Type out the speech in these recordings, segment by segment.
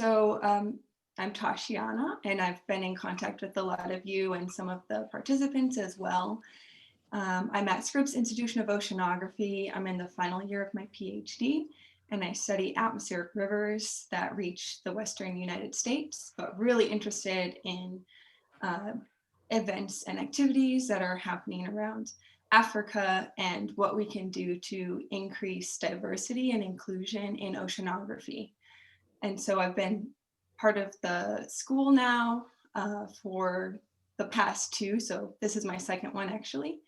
I'm Tashiana, and I've been in contact with a lot of you and some of the participants as well. I'm at Scripps Institution of Oceanography. I'm in the final year of my PhD, and I study atmospheric rivers that reach the Western United States, but really interested in events and activities that are happening around Africa and what we can do to increase diversity and inclusion in oceanography. And so I've been part of the school now for the past two, so this is my second one actually.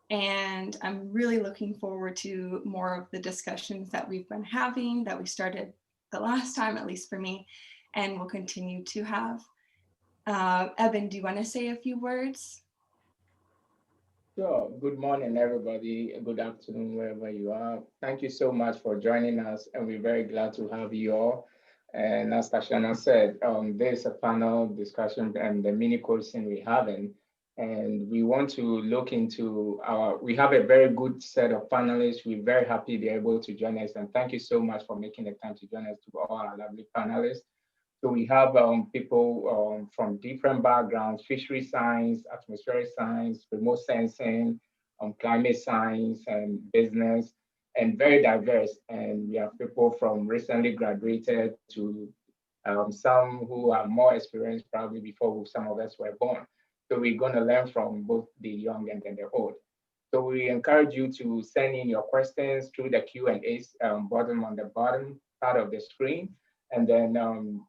And I'm really looking forward to more of the discussions that we've been having, that we started the last time, at least for me, and we'll continue to have. Evan, do you want to say a few words? Sure. Good morning, everybody. Good afternoon, wherever you are. Thank you so much for joining us, and we're very glad to have you all. And as Tashana said, there's a panel discussion and the mini-COESSING we're having, and we want to look into we have a very good set of panelists. We're very happy they're able to join us, and thank you so much for making the time to join us, to all our lovely panelists. So we have people from different backgrounds: fishery science, atmospheric science, remote sensing, climate science, and business, and very diverse. And we have people from recently graduated to some who are more experienced, probably before some of us were born. So we're going to learn from both the young and then the old. So we encourage you to send in your questions through the Q&A button on the bottom part of the screen. And then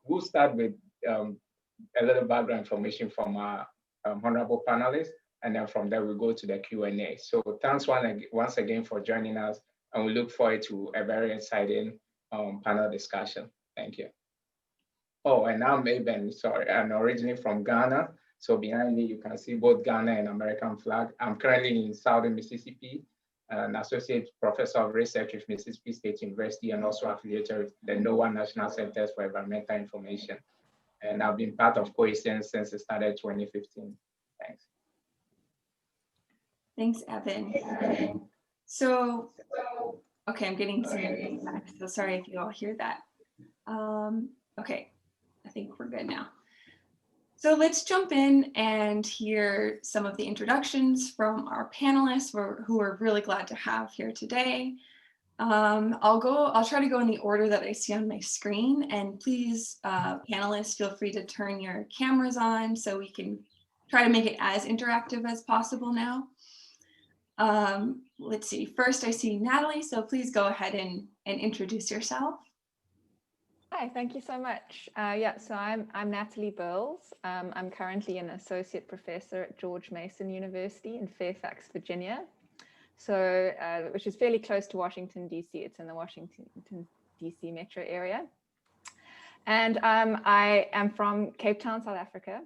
we'll start with a little background information from our honorable panelists. And then from there, we'll go to the Q&A. So thanks once again for joining us. And we look forward to a very exciting panel discussion. Thank you. Oh, and I'm Eben, sorry. I'm originally from Ghana. So behind me, you can see both Ghana and American flag. I'm currently in southern Mississippi, an associate professor of research with Mississippi State University, and also affiliated with the NOAA National Centers for Environmental Information. And I've been part of COESSING since it started 2015. Thanks. Thanks, Evan. So, okay, I'm getting some feedback, so sorry if you all hear that. Okay, I think we're good now. So let's jump in and hear some of the introductions from our panelists who we're really glad to have here today. I'll try to go in the order that I see on my screen, and please, panelists, feel free to turn your cameras on so we can try to make it as interactive as possible now. Let's see, first I see Natalie, so please go ahead and introduce yourself. Hi, thank you so much. So I'm Natalie Burls. I'm currently an associate professor at George Mason University in Fairfax, Virginia. So, which is fairly close to Washington, DC. It's in the Washington, DC metro area. And I am from Cape Town, South Africa.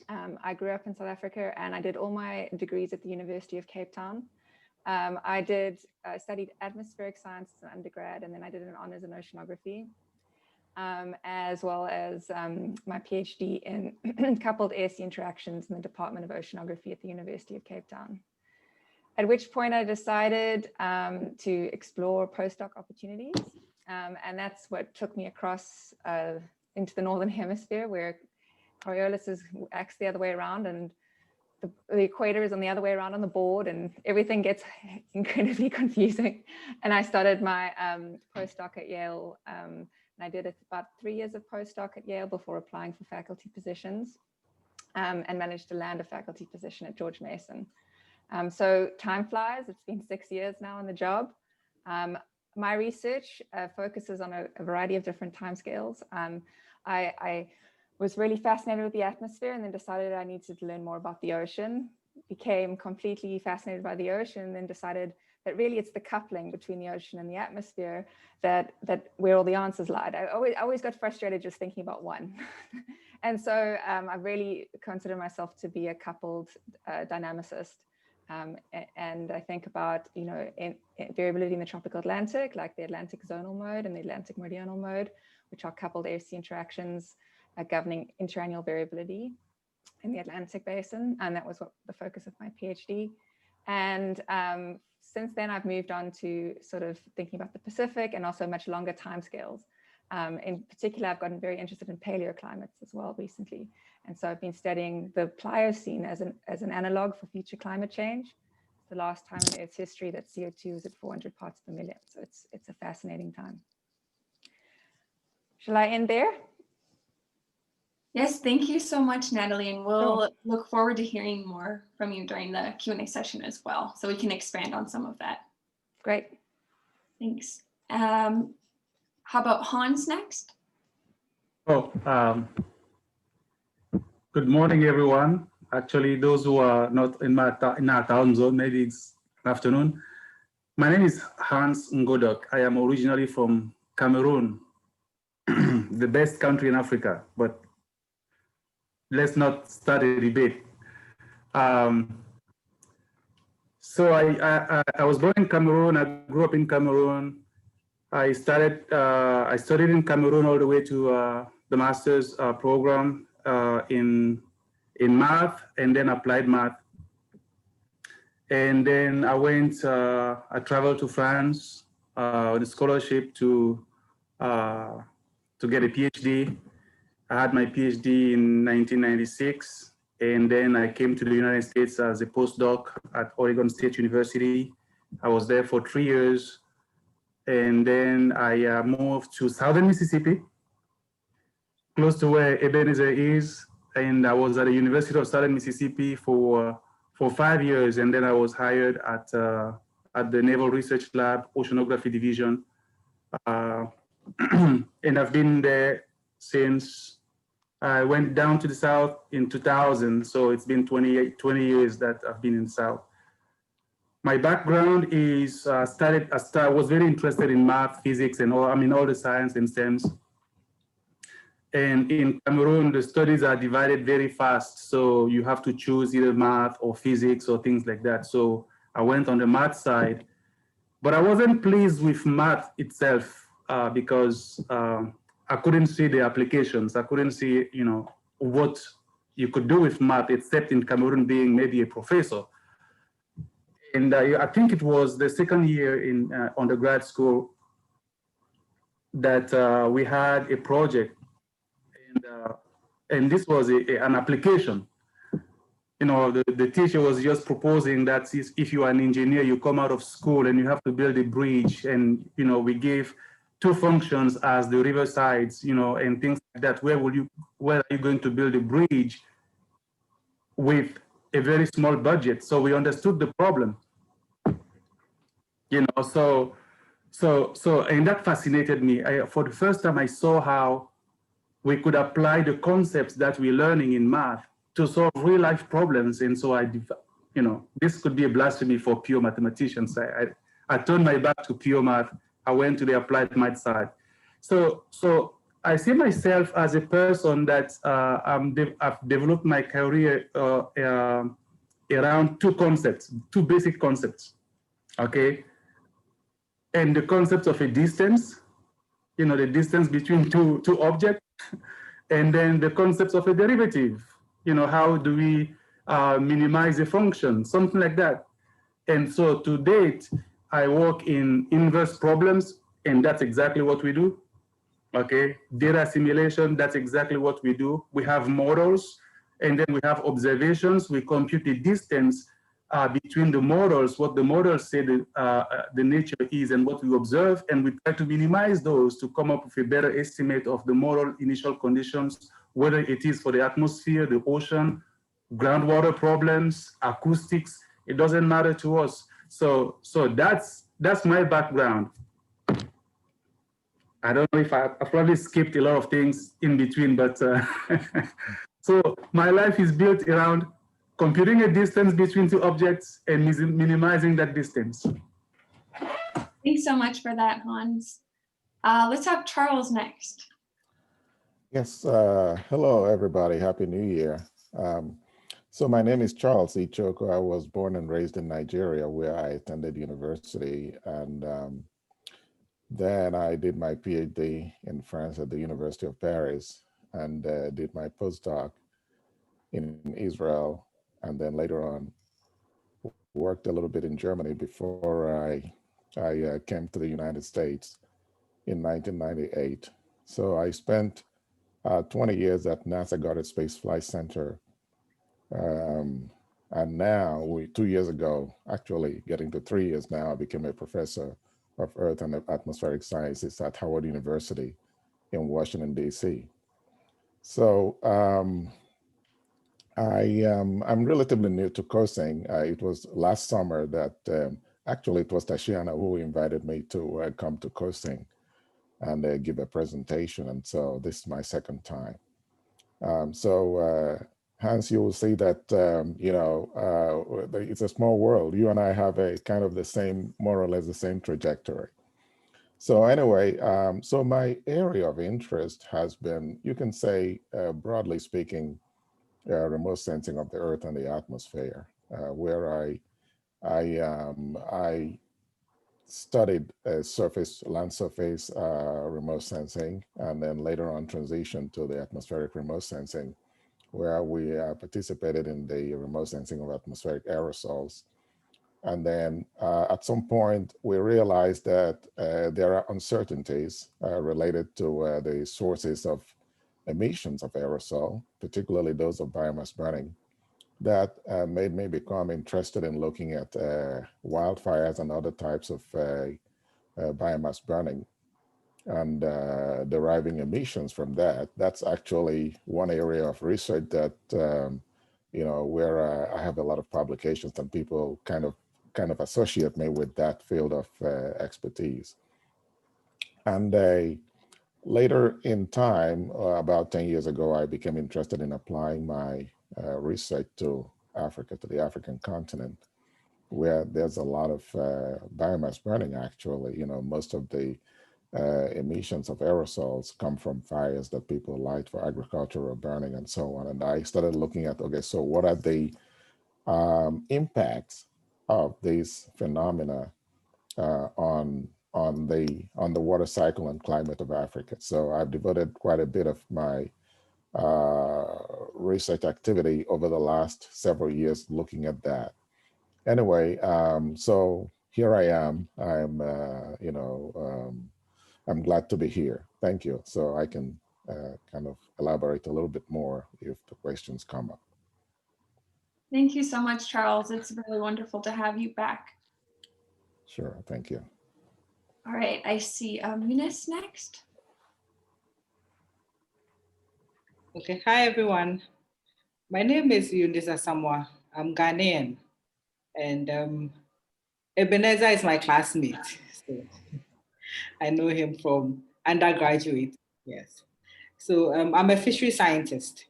I grew up in South Africa and I did all my degrees at the University of Cape Town. I studied atmospheric science as an undergrad, and then I did an honors in oceanography. As well as my PhD in coupled air-sea interactions in the Department of Oceanography at the University of Cape Town. At which point I decided to explore postdoc opportunities. And that's what took me across into the Northern Hemisphere, where Coriolis acts the other way around, and the equator is on the other way around on the board, and everything gets incredibly confusing. And I started my postdoc at Yale. And I did about 3 years of postdoc at Yale before applying for faculty positions, and managed to land a faculty position at George Mason. So time flies. It's been 6 years now in the job. My research focuses on a variety of different timescales. I was really fascinated with the atmosphere, and then decided I needed to learn more about the ocean. Became completely fascinated by the ocean, and then decided that really it's the coupling between the ocean and the atmosphere that where all the answers lied. I always got frustrated just thinking about one. And so I really consider myself to be a coupled dynamicist. And I think about, variability in the tropical Atlantic, like the Atlantic zonal mode and the Atlantic meridional mode, which are coupled air-sea interactions governing interannual variability in the Atlantic basin. And that was the focus of my PhD. And since then, I've moved on to sort of thinking about the Pacific and also much longer timescales. In particular, I've gotten very interested in paleoclimates as well recently. And so I've been studying the Pliocene as an analog for future climate change. It's the last time in Earth's history that CO2 is at 400 parts per million. So it's a fascinating time. Shall I end there? Yes, thank you so much, Natalie. And we'll look forward to hearing more from you during the Q&A session as well, so we can expand on some of that. Great. Thanks. How about Hans next? Good morning, everyone. Actually, those who are not in our time zone, maybe it's afternoon. My name is Hans Ngodok. I am originally from Cameroon, the best country in Africa, but let's not start a debate. So I was born in Cameroon. I grew up in Cameroon. I studied in Cameroon all the way to the master's program in math and then applied math. And then I traveled to France with a scholarship to get a PhD. I had my PhD in 1996, and then I came to the United States as a postdoc at Oregon State University. I was there for 3 years, and then I moved to southern Mississippi, close to where Ebenezer is, and I was at the University of Southern Mississippi for 5 years, and then I was hired at the Naval Research Lab Oceanography Division, and I've been there since. I went down to the South in 2000, so it's been 20 years that I've been in the South. My background is I was very interested in math, physics, and all the science and STEMs. And in Cameroon, the studies are divided very fast, so you have to choose either math or physics or things like that. So I went on the math side, but I wasn't pleased with math itself because I couldn't see the applications. I couldn't see, what you could do with math, except in Cameroon being maybe a professor. And I think it was the second year in undergrad school that we had a project, and this was an application. The teacher was just proposing that if you are an engineer, you come out of school and you have to build a bridge, and we gave 2 functions as the river sides, and things like that. Where are you going to build a bridge with a very small budget? So we understood the problem, so and that fascinated me. For the first time, I saw how we could apply the concepts that we're learning in math to solve real life problems. And so this could be a blasphemy for pure mathematicians. I turned my back to pure math. I went to the applied math side. So I see myself as a person that I've developed my career around 2 concepts, 2 basic concepts, okay? And the concept of a distance, the distance between two objects, and then the concepts of a derivative, how do we minimize a function, something like that. And so to date, I work in inverse problems, and that's exactly what we do. Okay, data simulation, that's exactly what we do. We have models, and then we have observations. We compute the distance between the models, what the models say the nature is and what we observe, and we try to minimize those to come up with a better estimate of the model initial conditions, whether it is for the atmosphere, the ocean, groundwater problems, acoustics, it doesn't matter to us. So that's my background. I don't know if I probably skipped a lot of things in between, but so my life is built around computing a distance between 2 objects and minimizing that distance. Thanks so much for that, Hans. Let's have Charles next. Yes, hello everybody, Happy New Year. So my name is Charles Ichoko. I was born and raised in Nigeria, where I attended university, and then I did my PhD in France at the University of Paris, and did my postdoc in Israel, and then later on worked a little bit in Germany before I came to the United States in 1998. So I spent 20 years at NASA Goddard Space Flight Center. And now, 2 years ago, actually getting to 3 years now, I became a professor of Earth and Atmospheric Sciences at Howard University in Washington, D.C. So I'm relatively new to COESSING. It was last summer that actually it was Tashiana who invited me to come to COESSING and give a presentation. And so this is my second time. Hans, you will see that, it's a small world. You and I have a kind of the same, more or less the same trajectory. So anyway, so my area of interest has been, you can say, broadly speaking, remote sensing of the Earth and the atmosphere, where I studied land surface remote sensing, and then later on transitioned to the atmospheric remote sensing, where we participated in the remote sensing of atmospheric aerosols. And then at some point, we realized that there are uncertainties related to the sources of emissions of aerosol, particularly those of biomass burning, that made me become interested in looking at wildfires and other types of biomass burning and deriving emissions from that. That's actually one area of research that, where I have a lot of publications and people kind of associate me with that field of expertise. And later in time, about 10 years ago, I became interested in applying my research to Africa, to the African continent, where there's a lot of biomass burning, actually. Most of the emissions of aerosols come from fires that people light for agricultural burning and so on. And I started looking at, okay, so what are the impacts of these phenomena on the water cycle and climate of Africa? So I've devoted quite a bit of my research activity over the last several years looking at that. Anyway, so here I am. I'm glad to be here. Thank you. So I can kind of elaborate a little bit more if the questions come up. Thank you so much, Charles. It's really wonderful to have you back. Sure, thank you. All right, I see Eunice next. Okay, hi everyone. My name is Eunice Asamoah. I'm Ghanaian, and Ebenezer is my classmate. So I know him from undergraduate, yes. So I'm a fishery scientist.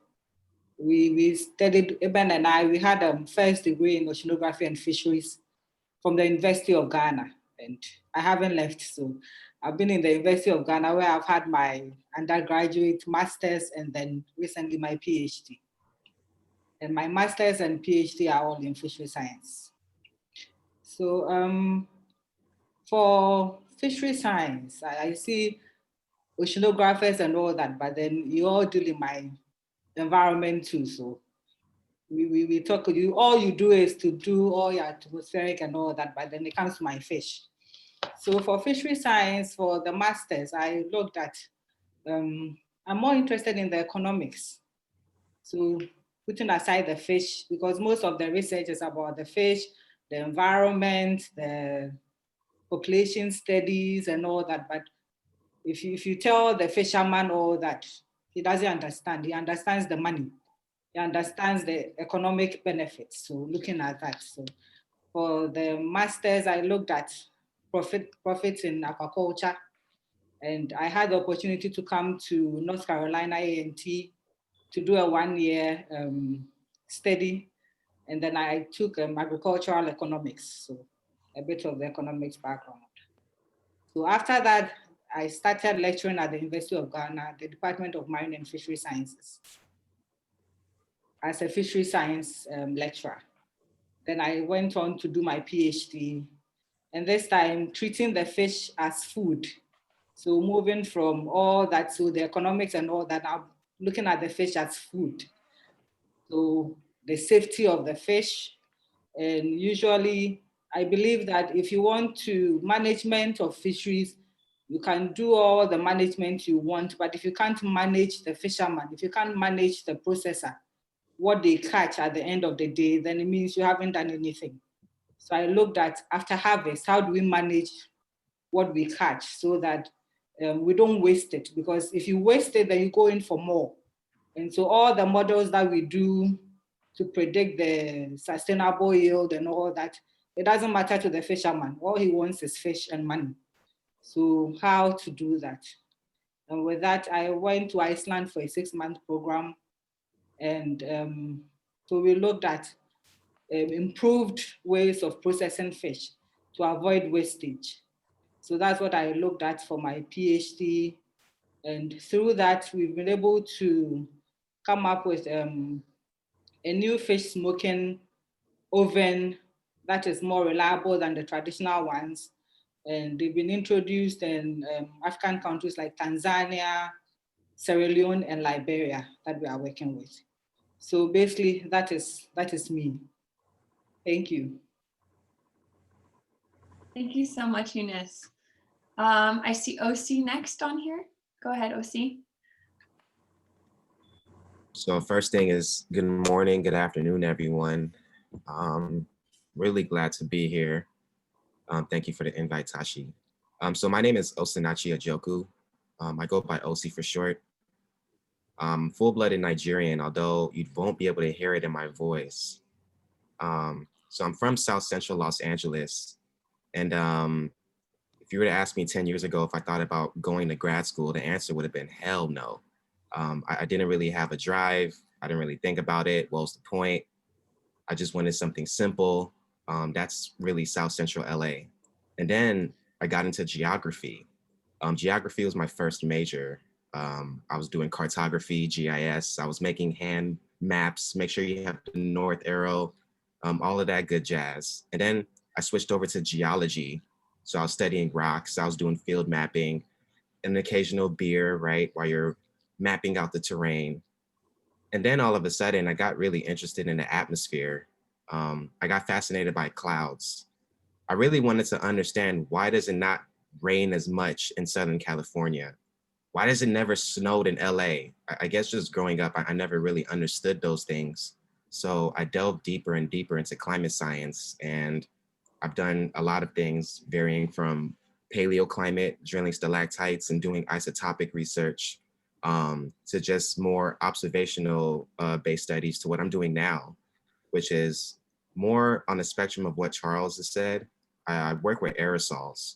We studied, Eben and I, we had a first degree in oceanography and fisheries from the University of Ghana, and I haven't left. So I've been in the University of Ghana where I've had my undergraduate, master's, and then recently my PhD. And my master's and PhD are all in fishery science. So for fishery science, I see oceanographers and all that, but then you all deal in my environment too. So we talk, all you do is to do all your atmospheric and all that, but then it comes to my fish. So for fishery science, for the masters, I looked at, I'm more interested in the economics. So putting aside the fish, because most of the research is about the fish, the environment, the population studies and all that. But if you tell the fisherman all that, he doesn't understand. He understands the money. He understands the economic benefits. So looking at that. So for the masters, I looked at profits in aquaculture. And I had the opportunity to come to North Carolina A&T to do a 1-year study. And then I took agricultural economics, so a bit of the economics background. So after that, I started lecturing at the University of Ghana, the Department of Marine and Fishery Sciences, as a fishery science lecturer. Then I went on to do my PhD, and this time treating the fish as food. So moving from all that, so the economics and all that, I'm looking at the fish as food. So the safety of the fish, and usually I believe that if you want to management of fisheries, You can do all the management you want, but if you can't manage the fisherman, if you can't manage the processor, what they catch at the end of the day, then it means you haven't done anything. So I looked at, after harvest, how do we manage what we catch so that we don't waste it? Because if you waste it, then you go in for more. And so all the models that we do to predict the sustainable yield and all that, it doesn't matter to the fisherman. All he wants is fish and money. So how to do that? And with that, I went to Iceland for a 6-month program. And so we looked at improved ways of processing fish to avoid wastage. So that's what I looked at for my PhD. And through that, we've been able to come up with a new fish smoking oven that is more reliable than the traditional ones. And they've been introduced in African countries like Tanzania, Sierra Leone, and Liberia that we are working with. So basically, that is me. Thank you. Thank you so much, Eunice. I see OC next on here. Go ahead, OC. So first thing is good morning, good afternoon, everyone. Really glad to be here. Thank you for the invite, Tashi. So my name is Osinachi Ichoko. I go by OC for short. Full-blooded Nigerian, although you won't be able to hear it in my voice. So I'm from South Central Los Angeles. And if you were to ask me 10 years ago if I thought about going to grad school, the answer would have been hell no. I didn't really have a drive. I didn't really think about it. What was the point? I just wanted something simple. That's really South Central LA. And then I got into geography. Geography was my first major. I was doing cartography, GIS. I was making hand maps, make sure you have the north arrow, all of that good jazz. And then I switched over to geology. So I was studying rocks. I was doing field mapping, an occasional beer, right, while you're mapping out the terrain. And then all of a sudden, I got really interested in the atmosphere. I got fascinated by clouds. I really wanted to understand, why does it not rain as much in Southern California? Why does it never snowed in LA? I guess just growing up, I never really understood those things. So I delved deeper and deeper into climate science, and I've done a lot of things varying from paleoclimate, drilling stalactites and doing isotopic research, to just more observational based studies, to what I'm doing now, which is more on the spectrum of what Charles has said. I work with aerosols.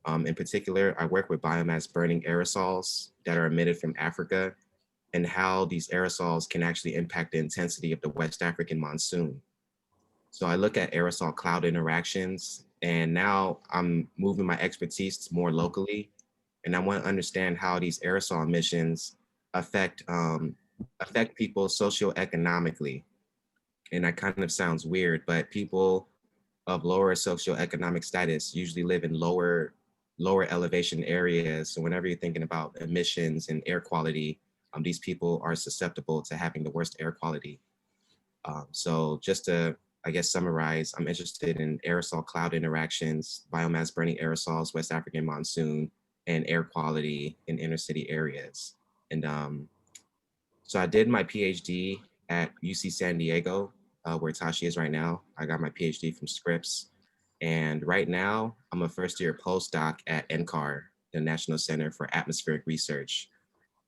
In particular, I work with biomass burning aerosols that are emitted from Africa, and how these aerosols can actually impact the intensity of the West African monsoon. So I look at aerosol cloud interactions, and now I'm moving my expertise more locally, and I want to understand how these aerosol emissions affect people socioeconomically. And that kind of sounds weird, but people of lower socioeconomic status usually live in lower elevation areas. So whenever you're thinking about emissions and air quality, these people are susceptible to having the worst air quality. So just to, I guess, summarize, I'm interested in aerosol cloud interactions, biomass burning aerosols, West African monsoon, and air quality in inner city areas. And so I did my PhD at UC San Diego, where Tashi is right now. I got my PhD from Scripps. And right now, I'm a first-year postdoc at NCAR, the National Center for Atmospheric Research.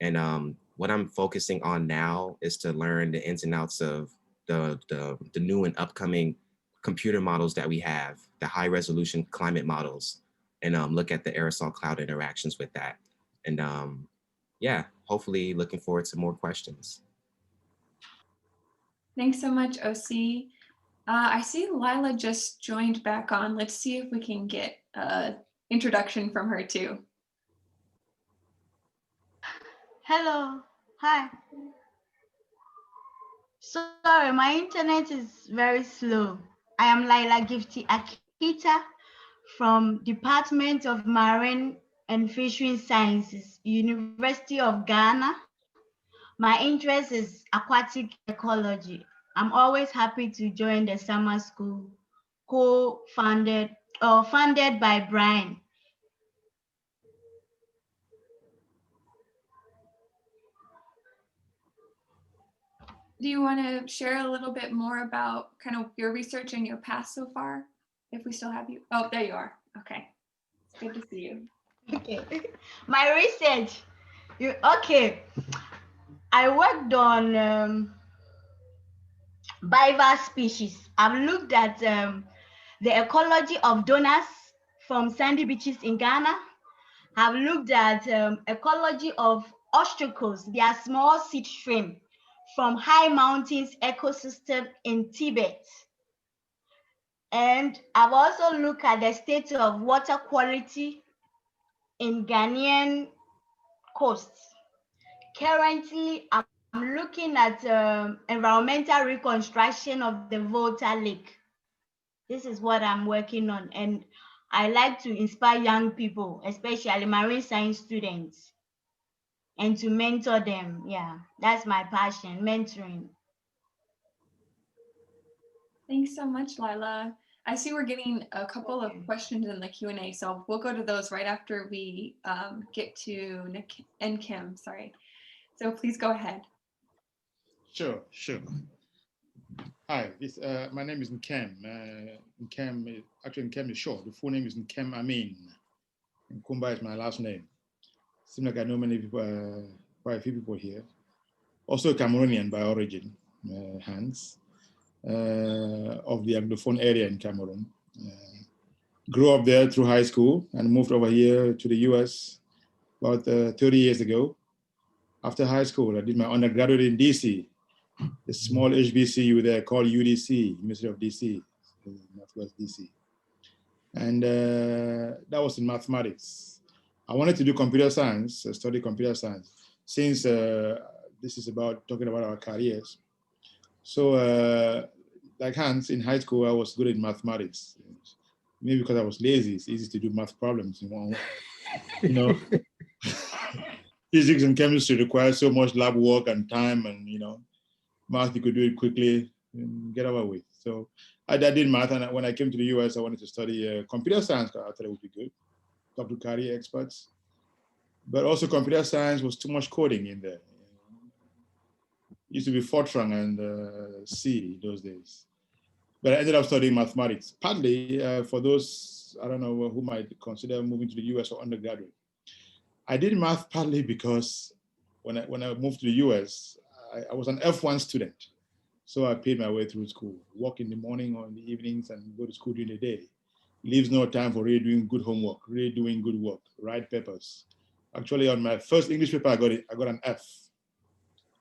And what I'm focusing on now is to learn the ins and outs of the new and upcoming computer models that we have, the high-resolution climate models, and look at the aerosol cloud interactions with that. And yeah, hopefully looking forward to more questions. Thanks so much, OC. I see Lila just joined back on. Let's see if we can get an introduction from her too. Hello, hi. Sorry, my internet is very slow. I am Lila Gifty Akita from Department of Marine and Fisheries Sciences, University of Ghana. My interest is aquatic ecology. I'm always happy to join the summer school funded by Brian. Do you want to share a little bit more about kind of your research and your past so far? If we still have you. Oh, there you are. Okay. It's good to see you. Okay. My research. Okay. I worked on bivalve species. I've looked at the ecology of donors from sandy beaches in Ghana. I've looked at ecology of ostracos, they are small sea shrimp from high mountains ecosystem in Tibet. And I've also looked at the state of water quality in Ghanaian coasts. Currently, I'm looking at environmental reconstruction of the Volta Lake. This is what I'm working on, and I like to inspire young people, especially marine science students, and to mentor them. Yeah, that's my passion, mentoring. Thanks so much, Lila. I see we're getting a couple of questions in the Q&A, so we'll go to those right after we get to Nick and Kim, sorry. So please go ahead. Sure. Hi, my name is Nkem. Nkem is short. The full name is Nkem Amin. And Kumba is my last name. Seems like I know many people, quite a few people here. Also Cameroonian by origin, Hans, of the Anglophone area in Cameroon. Grew up there through high school and moved over here to the US about 30 years ago. After high school, I did my undergraduate in DC, a small HBCU there called UDC, University of DC, Northwest DC. And that was in mathematics. I wanted to do computer science, study computer science, since this is about talking about our careers. So like Hans, in high school, I was good in mathematics. Maybe because I was lazy, it's easy to do math problems in one way. You know, physics and chemistry require so much lab work and time, and math, you could do it quickly and get over with. So I did math, and when I came to the US, I wanted to study computer science. I thought it would be good, talk to career experts. But also computer science was too much coding in there. It used to be Fortran and C those days. But I ended up studying mathematics, partly for those, I don't know, who might consider moving to the US or undergraduate. I did math partly because when I moved to the US, I was an F1 student. So I paid my way through school, work in the morning or in the evenings and go to school during the day. Leaves no time for really doing good homework, really doing good work, write papers. Actually, on my first English paper, I got an F.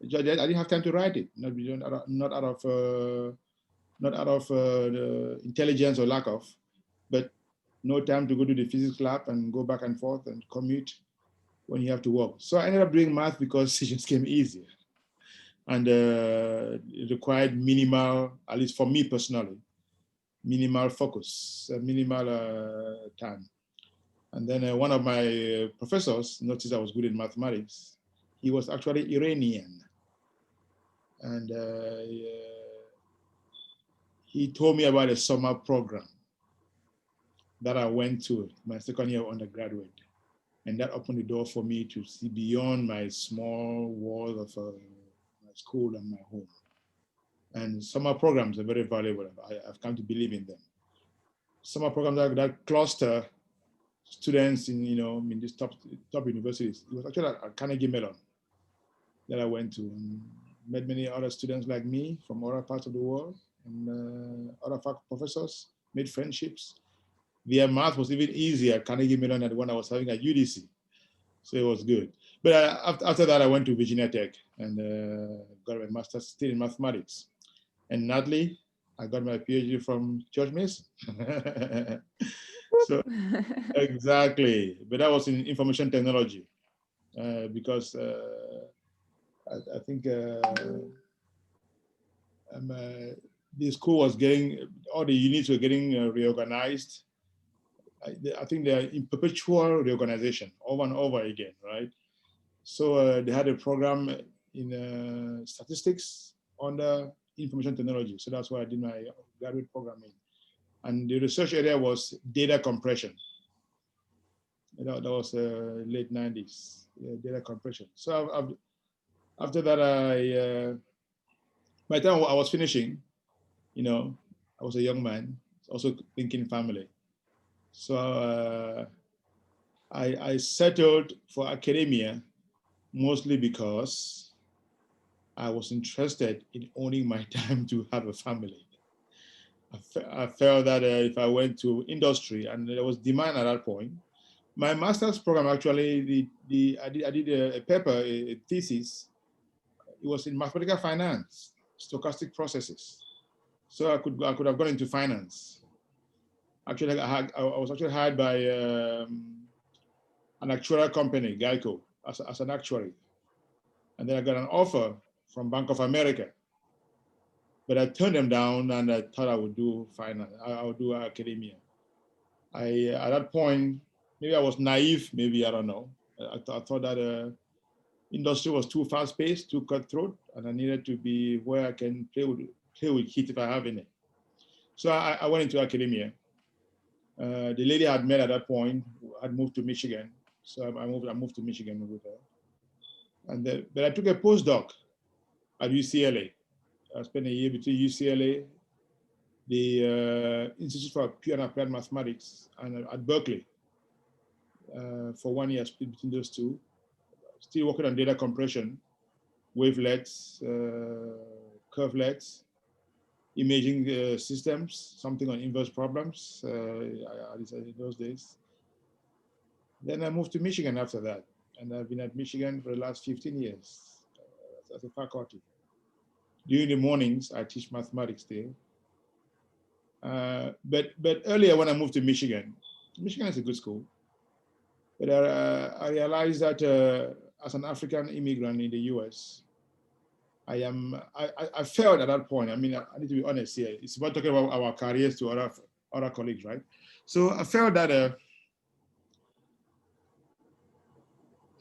I didn't have time to write it, not out of intelligence or lack of, but no time to go to the physics lab and go back and forth and commute when you have to work. So I ended up doing math because it just came easier. And it required minimal, at least for me personally, minimal focus, minimal time. And then one of my professors noticed I was good in mathematics. He was actually Iranian. And he told me about a summer program that I went to my second year of undergraduate. And that opened the door for me to see beyond my small world of my school and my home. And summer programs are very valuable. I've come to believe in them. Summer programs that cluster students in these top universities. It was actually at Carnegie Mellon that I went to and met many other students like me from other parts of the world and other professors, made friendships. Their math was even easier at Carnegie Mellon than the one I was having at UDC. So it was good. But after that, I went to Virginia Tech and got my master's still in mathematics. And Natalie, I got my PhD from George Mason. So exactly, but that was in information technology because I think the school was all the units were getting reorganized. I think they're in perpetual reorganization over and over again, right? So they had a program in statistics under information technology. So that's why I did my graduate program in. And the research area was data compression. That was late 90s, data compression. So after that, By the time I was finishing, you know, I was a young man, also thinking family. So I settled for academia mostly because I was interested in owning my time to have a family. I felt that if I went to industry, and there was demand at that point. My master's program actually, I did a paper, a thesis. It was in mathematical finance, stochastic processes. So I could have gone into finance. Actually, I was actually hired by an actuarial company, Geico, as an actuary. And then I got an offer from Bank of America. But I turned them down, and I thought I would do finance. I would do academia. At that point, maybe I was naive, maybe, I don't know. I thought that industry was too fast-paced, too cutthroat, and I needed to be where I can play with kids if I have any. So I went into academia. The lady I had met at that point had moved to Michigan, so I moved to Michigan with her. And but I took a postdoc at UCLA. I spent a year between UCLA, the Institute for Pure and Applied Mathematics, and at Berkeley for 1 year, split between those two. Still working on data compression, wavelets, curvelets, imaging systems, something on inverse problems in those days. Then I moved to Michigan after that, and I've been at Michigan for the last 15 years as a faculty. During the mornings, I teach mathematics there. But earlier when I moved to Michigan is a good school, but I realized that as an African immigrant in the US, I failed at that point. I mean, I need to be honest here. It's about talking about our careers to other colleagues, right? So I felt that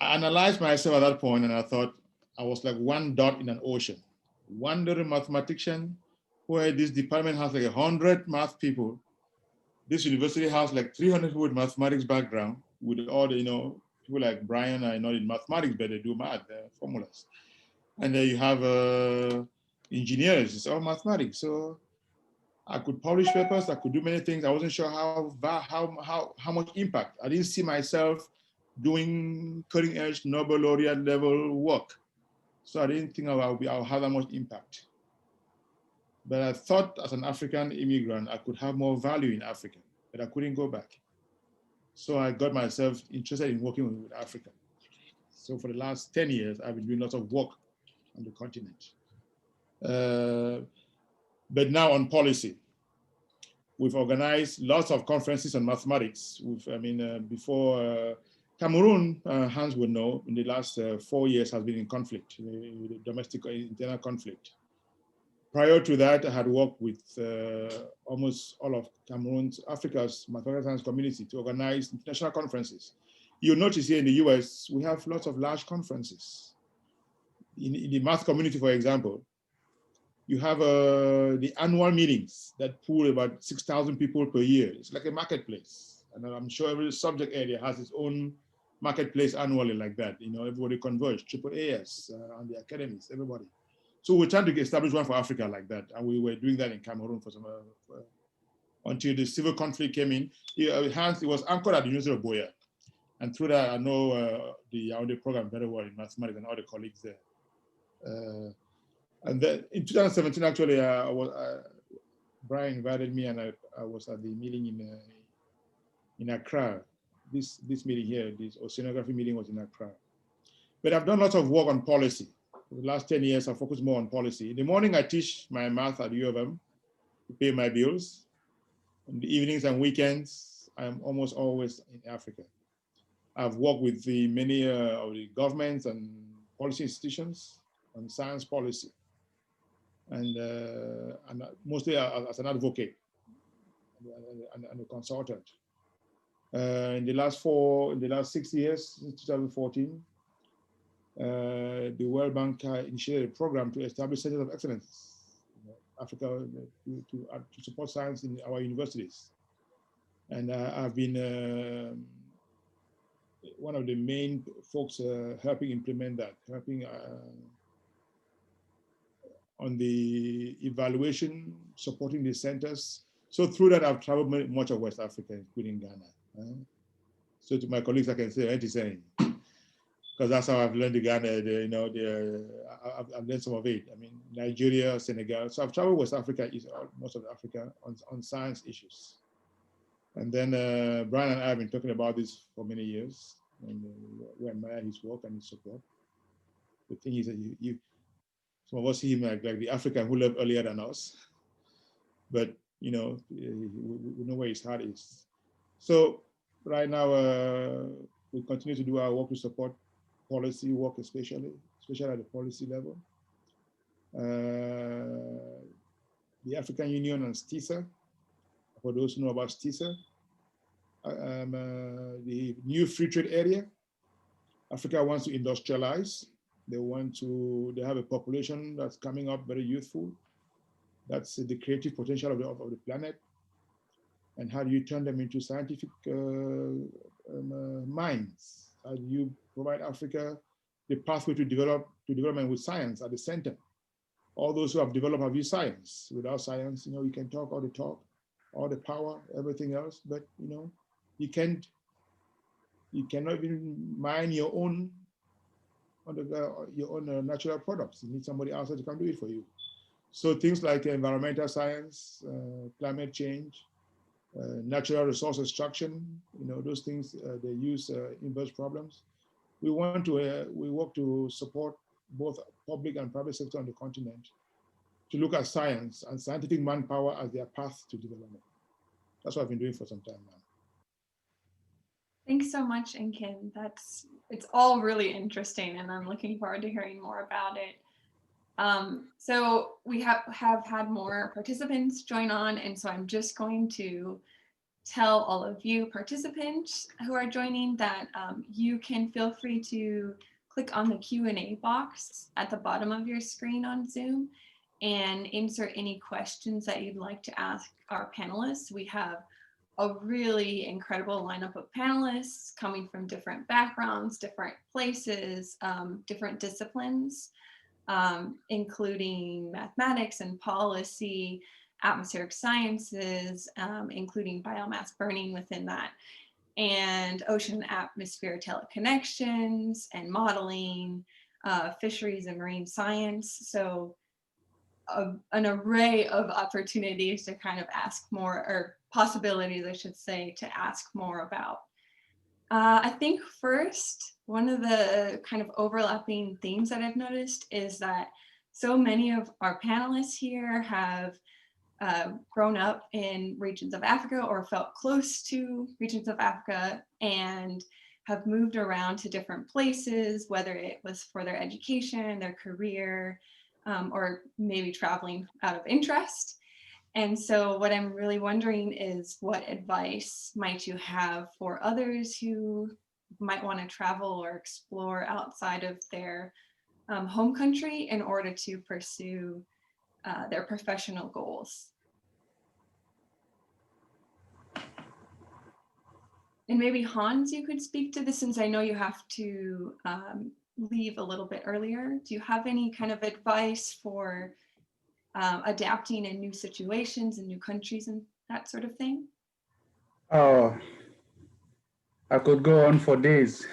I analyzed myself at that point, and I thought I was like one dot in an ocean. One little mathematician, where this department has like 100 math people. This university has like 300 people with mathematics background, with all the, people like Brian are not in mathematics, but they do math, formulas. And then you have engineers, it's all mathematics. So I could publish papers, I could do many things. I wasn't sure how much impact. I didn't see myself doing cutting edge Nobel laureate level work. So I didn't think I'll have that much impact. But I thought as an African immigrant, I could have more value in Africa, but I couldn't go back. So I got myself interested in working with Africa. So for the last 10 years, I've been doing lots of work on the continent. But now on policy, we've organized lots of conferences on mathematics. Before Cameroon, Hans would know, in the last 4 years has been in conflict, domestic internal conflict. Prior to that, I had worked with almost all of Cameroon's, Africa's mathematical science community to organize international conferences. You'll notice here in the US, we have lots of large conferences. In the math community, for example, you have the annual meetings that pool about 6,000 people per year. It's like a marketplace. And I'm sure every subject area has its own marketplace annually like that. Everybody converge, AAAS, and the academies, everybody. So we're trying to establish one for Africa like that. And we were doing that in Cameroon for some, until the civil conflict came in. It was anchored at the University of Boya. And through that, I know the Yaoundé program very well in mathematics and all the colleagues there. And then in 2017, actually, Brian invited me, and I was at the meeting in Accra. This meeting here, this oceanography meeting was in Accra. But I've done lots of work on policy. For the last 10 years, I focus more on policy. In the morning, I teach my math at U of M to pay my bills. In the evenings and weekends, I'm almost always in Africa. I've worked with many of the governments and policy institutions on science policy, and mostly as an advocate and a consultant. In the last 6 years, since 2014, the World Bank initiated a program to establish centers of excellence in Africa to support science in our universities. And I've been one of the main folks helping implement that, helping on the evaluation, supporting the centers. So through that, I've traveled much of West Africa, including Ghana. So to my colleagues, I can say anti-saying, because that's how I've learned the Ghana, I've learned some of it. I mean, Nigeria, Senegal. So I've traveled West Africa, most of Africa on science issues. And then Brian and I have been talking about this for many years, and we admire his work and his support. The thing is that some of us see him like the African who left earlier than us, but we know where his heart is. So right now, we continue to do our work to support policy work, especially at the policy level. The African Union and STISA, for those who know about STISA, the new free trade area, Africa wants to industrialize. They have a population that's coming up very youthful. That's the creative potential of the planet. And how do you turn them into scientific minds? How do you provide Africa the pathway to development with science at the center? All those who have developed have used science. Without science, you can talk all the talk, all the power, everything else, but you cannot even mine your own natural products. You need somebody else to come do it for you. So things like environmental science, climate change, natural resource extraction, those things, they use inverse problems. We work to support both public and private sector on the continent to look at science and scientific manpower as their path to development. That's what I've been doing for some time now. Thanks so much, Nkem. It's all really interesting, and I'm looking forward to hearing more about it. So we have had more participants join on, and so I'm just going to tell all of you participants who are joining that you can feel free to click on the Q&A box at the bottom of your screen on Zoom and insert any questions that you'd like to ask our panelists. We have a really incredible lineup of panelists coming from different backgrounds, different places, different disciplines, including mathematics and policy, atmospheric sciences, including biomass burning within that, and ocean and atmosphere teleconnections and modeling, fisheries and marine science. So an array of opportunities to kind of ask more, or possibilities, I should say, to ask more about. I think first, one of the kind of overlapping themes that I've noticed is that so many of our panelists here have grown up in regions of Africa or felt close to regions of Africa and have moved around to different places, whether it was for their education, their career, or maybe traveling out of interest. And so what I'm really wondering is, what advice might you have for others who might want to travel or explore outside of their home country in order to pursue their professional goals? And maybe Hans, you could speak to this, since I know you have to leave a little bit earlier. Do you have any kind of advice for adapting in new situations and new countries and that sort of thing? Oh, I could go on for days.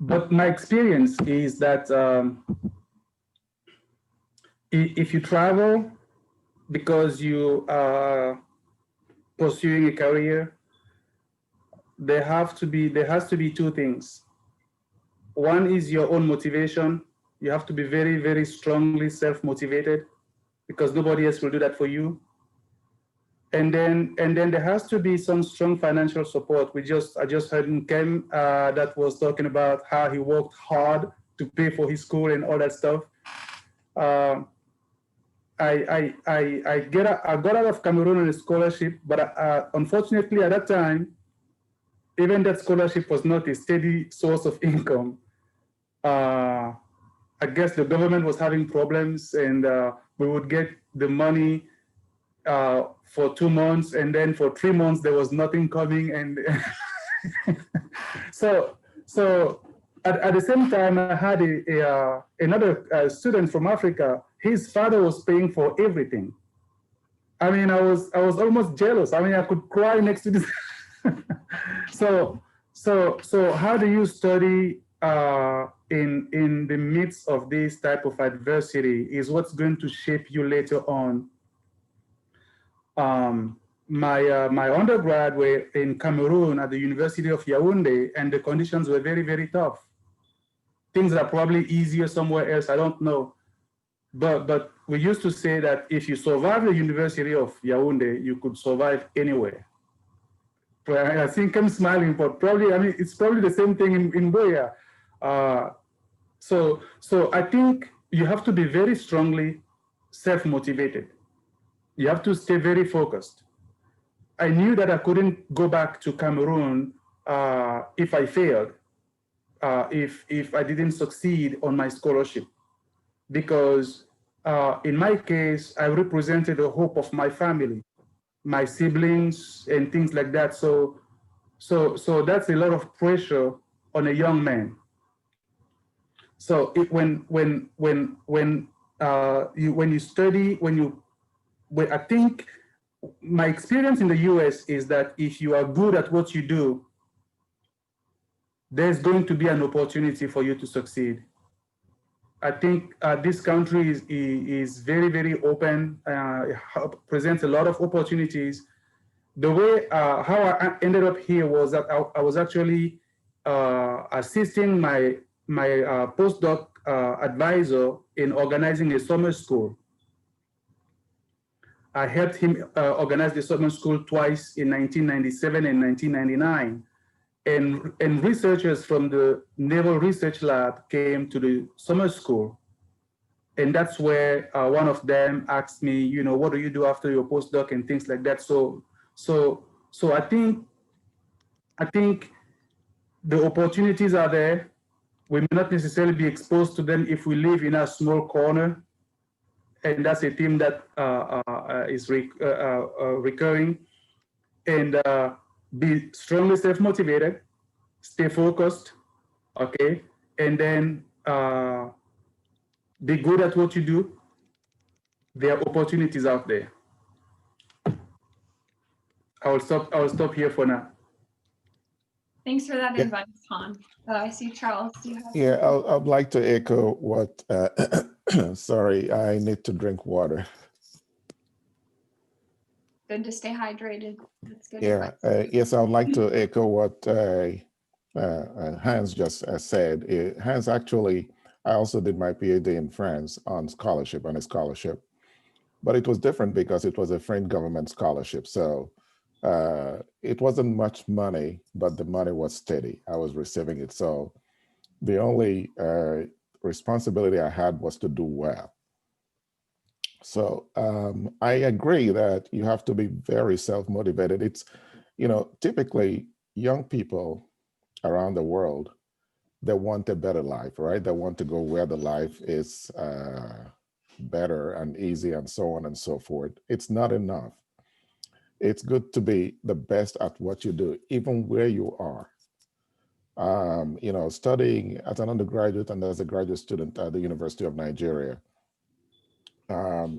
But my experience is that if you travel because you are pursuing a career, there has to be two things. One is your own motivation. You have to be very, very strongly self-motivated, because nobody else will do that for you. And then there has to be some strong financial support. I just heard Nkem that was talking about how he worked hard to pay for his school and all that stuff. I got out of Cameroon on a scholarship, but unfortunately at that time, even that scholarship was not a steady source of income. I guess the government was having problems, and we would get the money for 2 months, and then for 3 months there was nothing coming, and so at the same time, I had another student from Africa. His father was paying for everything. I mean, I was almost jealous. I mean, I could cry next to this. So how do you study in the midst of this type of adversity is what's going to shape you later on. My undergrad were in Cameroon at the University of Yaoundé, and the conditions were very, very tough. Things are probably easier somewhere else, I don't know. But we used to say that if you survive the University of Yaoundé, you could survive anywhere. I think I'm smiling, but probably, I mean, it's probably the same thing in Boya. So I think you have to be very strongly self-motivated. You have to stay very focused. I knew that I couldn't go back to Cameroon if I failed, if I didn't succeed on my scholarship, because in my case, I represented the hope of my family, my siblings, and things like that. So that's a lot of pressure on a young man. So when you study, I think my experience in the US is that if you are good at what you do, there's going to be an opportunity for you to succeed. I think this country is very, very open, presents a lot of opportunities. The way how I ended up here was that I was actually assisting my postdoc advisor in organizing a summer school. I helped him organize the summer school twice in 1997 and 1999. And researchers from the Naval Research Lab came to the summer school. And that's where one of them asked me, you know, what do you do after your postdoc and things like that. So I think the opportunities are there. We may not necessarily be exposed to them if we live in a small corner. And that's a theme that is recurring. And be strongly self-motivated, stay focused, okay? And then be good at what you do. There are opportunities out there. I will stop here for now. Thanks for that advice, Han. I see Charles, do you have? Yeah, I'd like to echo what, sorry, I need to drink water. Good to stay hydrated. That's good. Yeah, yes, I would like to echo what Hans just said. Hans, actually, I also did my PhD in France on a scholarship, but it was different because it was a French government scholarship. So it wasn't much money, but the money was steady. I was receiving it. So the only responsibility I had was to do well. So I agree that you have to be very self-motivated. It's, you know, typically young people around the world, they want a better life, right? They want to go where the life is better and easy and so on and so forth. It's not enough. It's good to be the best at what you do, even where you are. You know, studying as an undergraduate and as a graduate student at the University of Nigeria,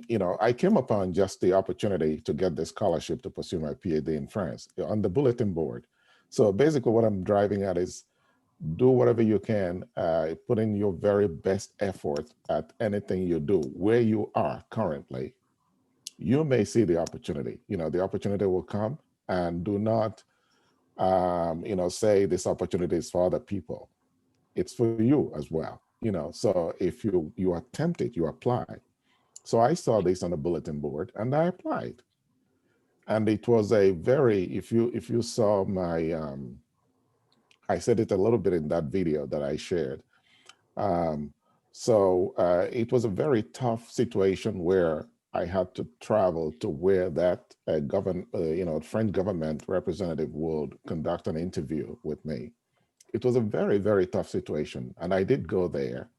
you know, I came upon just the opportunity to get the scholarship to pursue my PhD in France on the bulletin board. So basically what I'm driving at is do whatever you can, put in your very best effort at anything you do. Where you are currently, you may see the opportunity. You know, the opportunity will come, and do not, you know, say this opportunity is for other people. It's for you as well. You know, so if you attempt it, you apply. So I saw this on the bulletin board and I applied. And it was a very, if you saw my, I said it a little bit in that video that I shared. It was a very tough situation where I had to travel to where that you know, French government representative would conduct an interview with me. It was a very, very tough situation. And I did go there.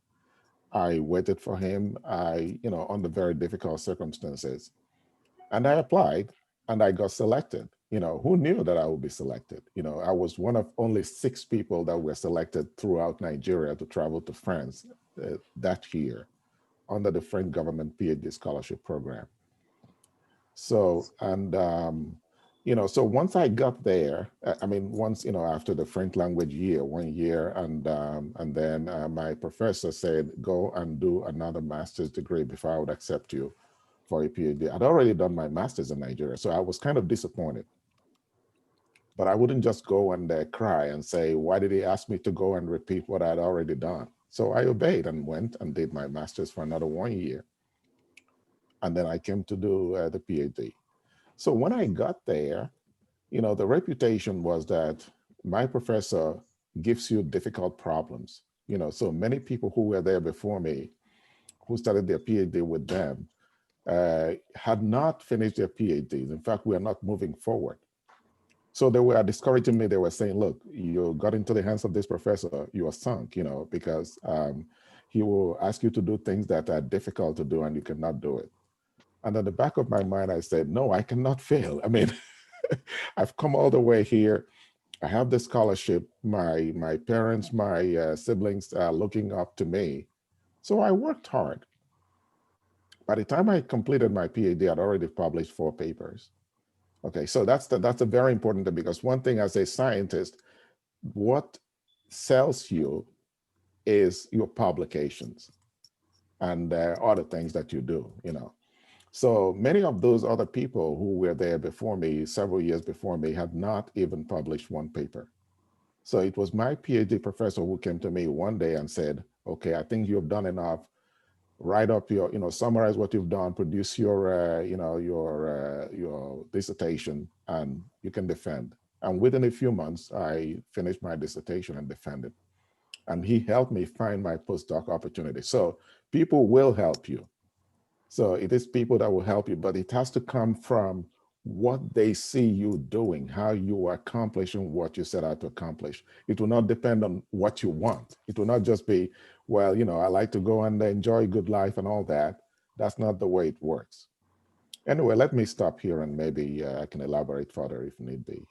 I waited for him, you know, under very difficult circumstances. And I applied and I got selected. who knew that I would be selected? I was one of only 6 people that were selected throughout Nigeria to travel to France that year under the French government PhD scholarship program. So, and, so once I got there, once, after the French language year, 1 year, and then my professor said, go and do another master's degree before I would accept you for a PhD. I'd already done my master's in Nigeria, so I was kind of disappointed. But I wouldn't just go and cry and say, why did he ask me to go and repeat what I'd already done? So I obeyed and went and did my master's for another 1 year. And then I came to do the PhD. So when I got there, the reputation was that my professor gives you difficult problems. So many people who were there before me, who started their PhD with them, had not finished their PhDs. In fact, we are not moving forward. So they were discouraging me. They were saying, look, you got into the hands of this professor, you are sunk, because he will ask you to do things that are difficult to do and you cannot do it. And at the back of my mind, I said, no, I cannot fail. I've come all the way here. I have the scholarship. My parents, my siblings are looking up to me. So I worked hard. By the time I completed my PhD, I'd already published 4 papers. Okay, so that's a very important thing, because one thing as a scientist, what sells you is your publications and other things that you do, So many of those other people who were there before me, several years before me, had not even published 1 paper. So it was my PhD professor who came to me one day and said, okay, I think you've done enough. Write up your, summarize what you've done, produce your, your dissertation, and you can defend. And within a few months, I finished my dissertation and defended. And he helped me find my postdoc opportunity. So people will help you. So it is people that will help you, but it has to come from what they see you doing, how you are accomplishing what you set out to accomplish. It will not depend on what you want. It will not just be, well, I like to go and enjoy good life and all that. That's not the way it works. Anyway, let me stop here and maybe I can elaborate further if need be.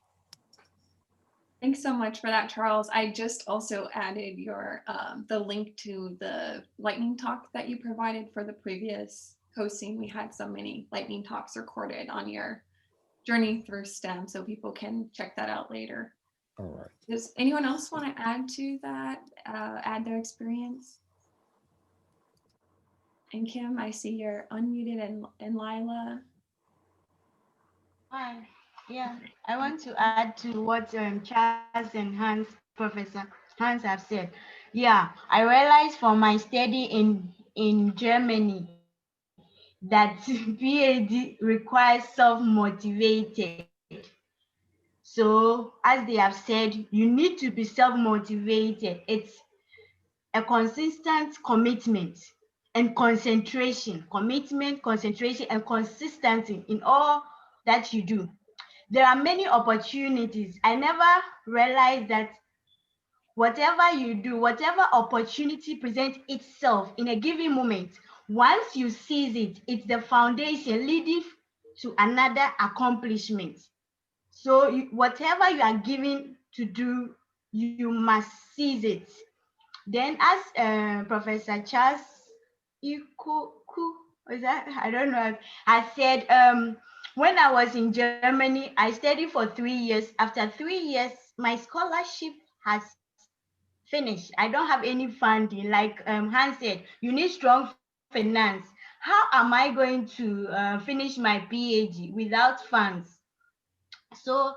Thanks so much for that, Charles. I just also added your the link to the lightning talk that you provided for the previous hosting. We had so many lightning talks recorded on your journey through STEM, so people can check that out later. All right. Does anyone else want to add to that, add their experience? And Kim, I see you're unmuted, and Lila. Hi. Yeah, I want to add to what Charles and Hans, Professor Hans have said. Yeah, I realized from my study in Germany that PhD requires self-motivated. So as they have said, you need to be self-motivated. It's a consistent commitment and concentration, commitment, concentration, and consistency in all that you do. There are many opportunities. I never realized that whatever you do, whatever opportunity presents itself in a given moment, once you seize it, it's the foundation leading to another accomplishment. So whatever you are given to do, you must seize it. Then as Professor Charles Ichoko, is that, I don't know, I said, when I was in Germany, I studied for 3 years. After 3 years, my scholarship has finished. I don't have any funding. Like Hans said, you need strong finance. How am I going to finish my PhD without funds? So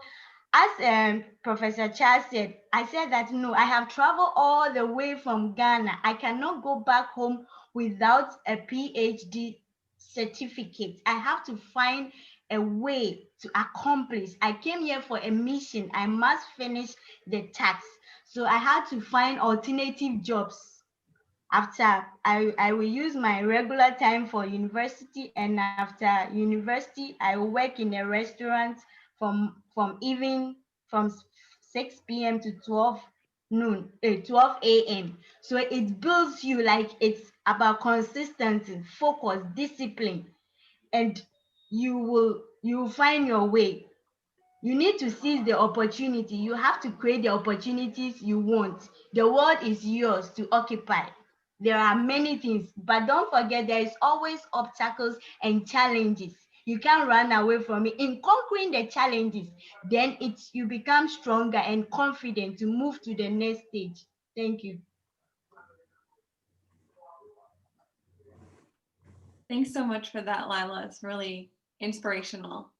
as Professor Charles said, I said that no, I have traveled all the way from Ghana. I cannot go back home without a PhD certificate. I have to find a way to accomplish. I came here for a mission. I must finish the task. So I had to find alternative jobs. After I will use my regular time for university, and after university, I will work in a restaurant from 6 p.m. to 12 a.m. So it builds you, like it's about consistency, focus, discipline, and you will find your way. You need to seize the opportunity. You have to create the opportunities you want. The world is yours to occupy. There are many things, but don't forget there is always obstacles and challenges. You can't run away from it. In conquering the challenges, then you become stronger and confident to move to the next stage. Thank you. Thanks so much for that, Lila. It's really inspirational.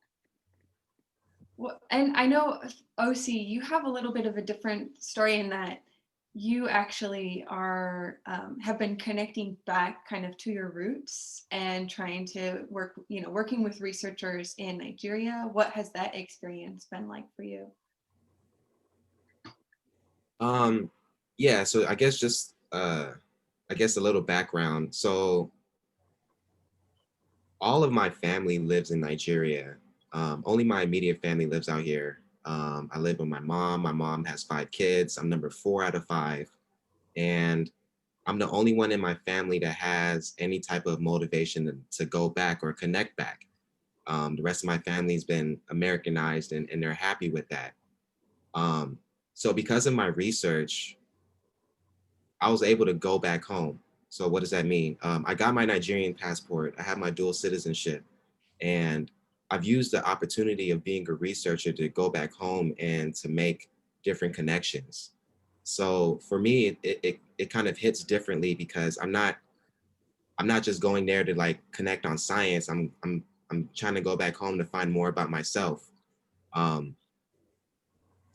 And I know, OC, you have a little bit of a different story in that you actually are have been connecting back kind of to your roots and trying to work, working with researchers in Nigeria. What has that experience been like for you? Yeah, so I guess just a little background. So all of my family lives in Nigeria. Only my immediate family lives out here. I live with my mom. My mom has 5 kids. I'm number 4 out of 5. And I'm the only one in my family that has any type of motivation to go back or connect back. The rest of my family's been Americanized and they're happy with that. So because of my research, I was able to go back home. So what does that mean? I got my Nigerian passport. I have my dual citizenship. And I've used the opportunity of being a researcher to go back home and to make different connections. So for me, it kind of hits differently because I'm not just going there to like connect on science. I'm trying to go back home to find more about myself. So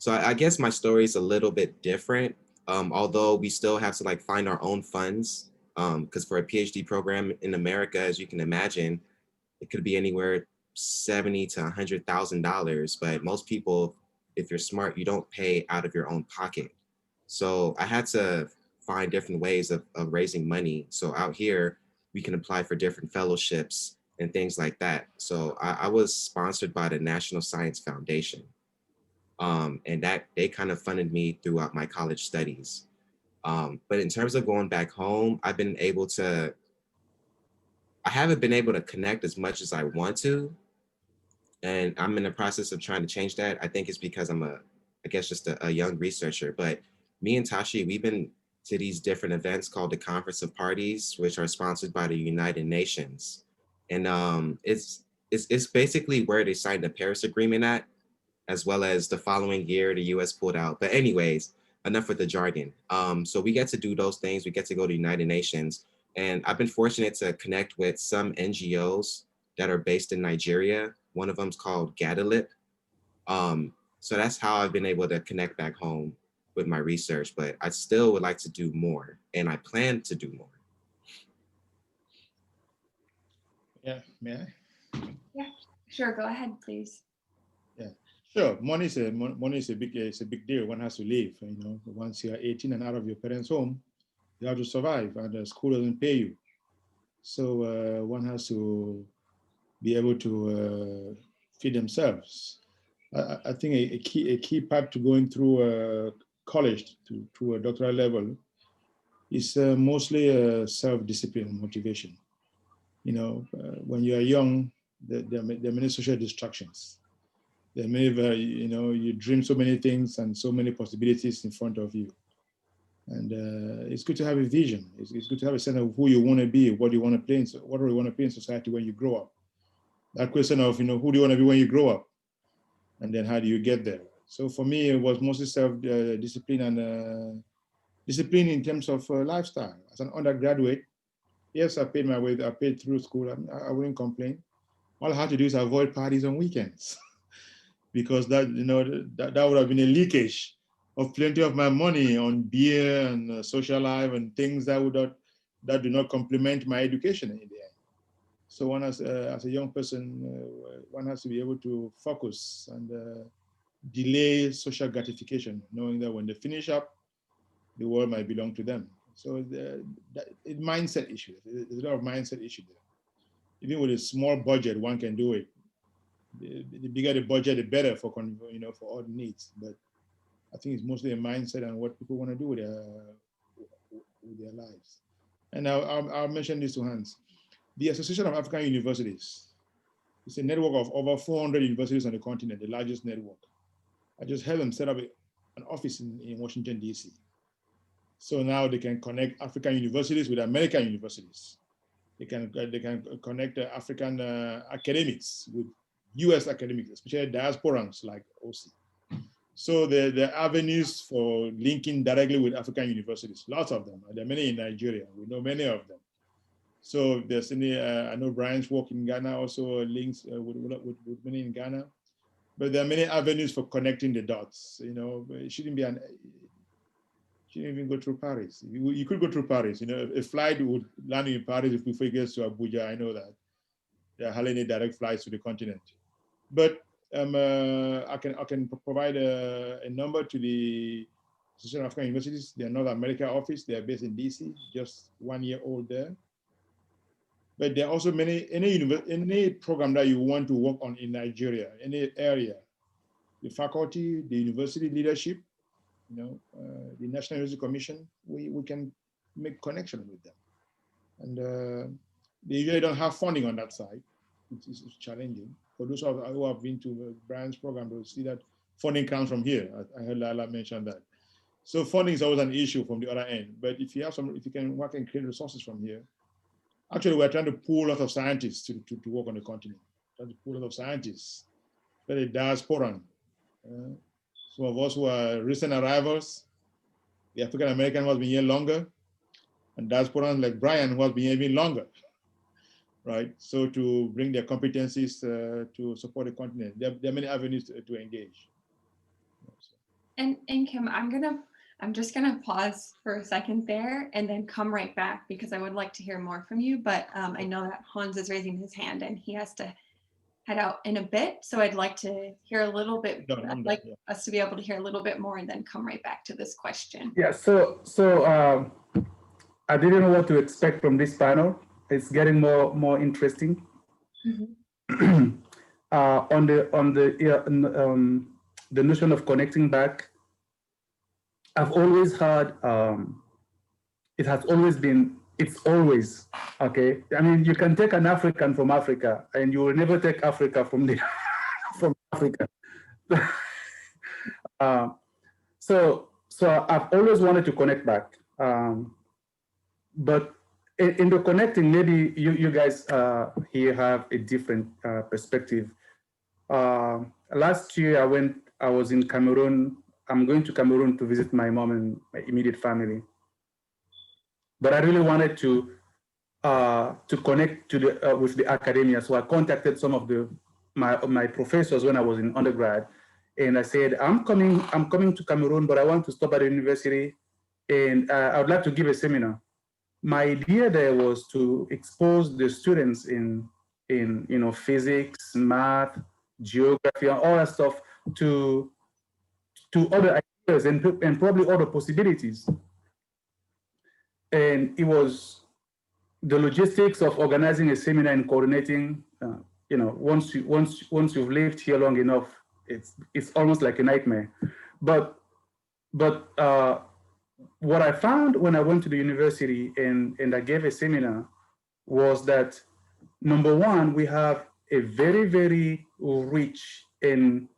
I guess my story is a little bit different, although we still have to like find our own funds. Because for a PhD program in America, as you can imagine, it could be anywhere $70,000 to $100,000. But most people, if you're smart, you don't pay out of your own pocket. So I had to find different ways of raising money. So out here, we can apply for different fellowships and things like that. So I was sponsored by the National Science Foundation. And that they kind of funded me throughout my college studies. But in terms of going back home, I haven't been able to connect as much as I want to. And I'm in the process of trying to change that. I think it's because I'm just a young researcher. But me and Tashi, we've been to these different events called the Conference of Parties, which are sponsored by the United Nations. And it's basically where they signed the Paris Agreement at, as well as the following year, the US pulled out. But anyways, enough with the jargon. So we get to do those things. We get to go to the United Nations. And I've been fortunate to connect with some NGOs that are based in Nigeria. One of them is called Gadalip. So that's how I've been able to connect back home with my research, but I still would like to do more, and I plan to do more. Yeah, may I? Yeah, sure, go ahead, please. Yeah, sure. Money is a big deal. One has to live. Once you are 18 and out of your parents' home, you have to survive, and the school doesn't pay you. So one has to be able to feed themselves. I think a key part to going through college to a doctoral level is mostly self-discipline and motivation. When you are young, there are many social distractions. There may be, you dream so many things and so many possibilities in front of you. And it's good to have a vision. It's good to have a sense of who you want to be, what you want to play in, what do you want to play in society when you grow up. That question of, who do you want to be when you grow up? And then how do you get there? So for me, it was mostly self-discipline and discipline in terms of lifestyle. As an undergraduate, yes, I paid my way. I paid through school. I wouldn't complain. All I had to do is avoid parties on weekends, because that would have been a leakage of plenty of my money on beer and social life and things that do not complement my education in the end. So one as a young person, one has to be able to focus and delay social gratification, knowing that when they finish up, the world might belong to them. So it's mindset issue. There's a lot of mindset issue there. Even with a small budget, one can do it. The bigger the budget, the better for all the needs. But I think it's mostly a mindset and what people want to do with their lives. And I'll mention this to Hans. The Association of African Universities It's a network of over 400 universities on the continent, the largest network. I just helped them set up an office in Washington, D.C. So now they can connect African universities with American universities. They can connect African academics with US academics, especially diasporans like OC. So there are avenues for linking directly with African universities, lots of them. There are many in Nigeria, we know many of them. So if there's any, I know Brian's work in Ghana also links with many in Ghana, but there are many avenues for connecting the dots. You know, it shouldn't even go through Paris. You could go through Paris. You know, a flight would land in Paris before it gets to Abuja. I know that. There are hardly any direct flights to the continent. But I can provide a number to the Association of African Universities, their North America office. They are based in DC, just 1 year old there. But there are also any program that you want to work on in Nigeria, any area, the faculty, the university leadership, you know, the National University Commission, we can make connection with them. And they usually don't have funding on that side. It's challenging. For those who have been to Brian's program, they'll see that funding comes from here. I heard Lala mention that. So funding is always an issue from the other end. But if you have if you can work and create resources from here, actually we're trying to pull a lot of scientists to work on the continent. Trying to pull a lot of scientists, very diasporan. Some of us who are recent arrivals, the African American who has been here longer, and diasporans like Brian who has been here even longer, right? So to bring their competencies to support the continent, there are many avenues to engage. And Kim, I'm just gonna pause for a second there and then come right back because I would like to hear more from you. But I know that Hans is raising his hand and he has to head out in a bit. So I'd like to hear a little bit, I'd like us to be able to hear a little bit more and then come right back to this question. Yeah, so I didn't know what to expect from this panel. It's getting more interesting. Mm-hmm. On the notion of connecting back, I've always heard it's always, okay? I mean, you can take an African from Africa and you will never take Africa from Africa. So I've always wanted to connect back. But in the connecting, maybe you guys here have a different perspective. Last year I was in Cameroon. I'm going to Cameroon to visit my mom and my immediate family. But I really wanted to connect with the academia. So I contacted some of my professors when I was in undergrad. And I said, I'm coming to Cameroon, but I want to stop at the university and I would like to give a seminar. My idea there was to expose the students in physics, math, geography, and all that stuff to other ideas and probably other possibilities. And it was the logistics of organizing a seminar and coordinating. Once you've lived here long enough, it's almost like a nightmare. But what I found when I went to the university and I gave a seminar was that, number one, we have a very, very rich and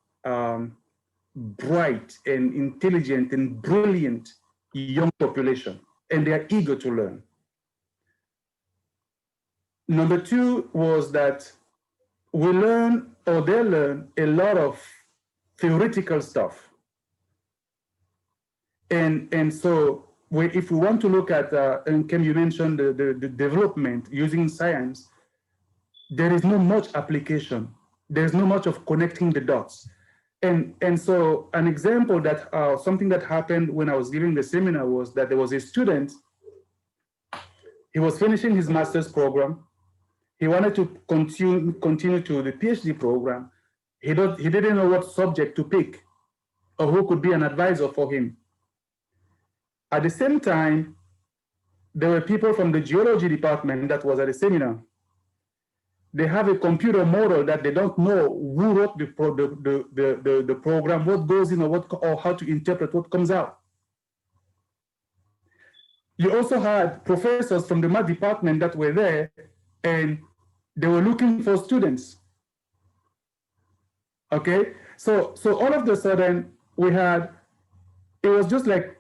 bright and intelligent and brilliant young population, and they are eager to learn. Number two was that they learn a lot of theoretical stuff. And so if we want to look at, and Kim, you mentioned the development using science, there is not much application. There's not much of connecting the dots. And so an example that something that happened when I was giving the seminar was that there was a student, he was finishing his master's program. He wanted to continue to the PhD program. He didn't know what subject to pick or who could be an advisor for him. At the same time, there were people from the geology department that was at the seminar. They have a computer model that they don't know who wrote the program, what goes in or how to interpret what comes out. You also had professors from the math department that were there, and they were looking for students. Okay, so all of a sudden it was just like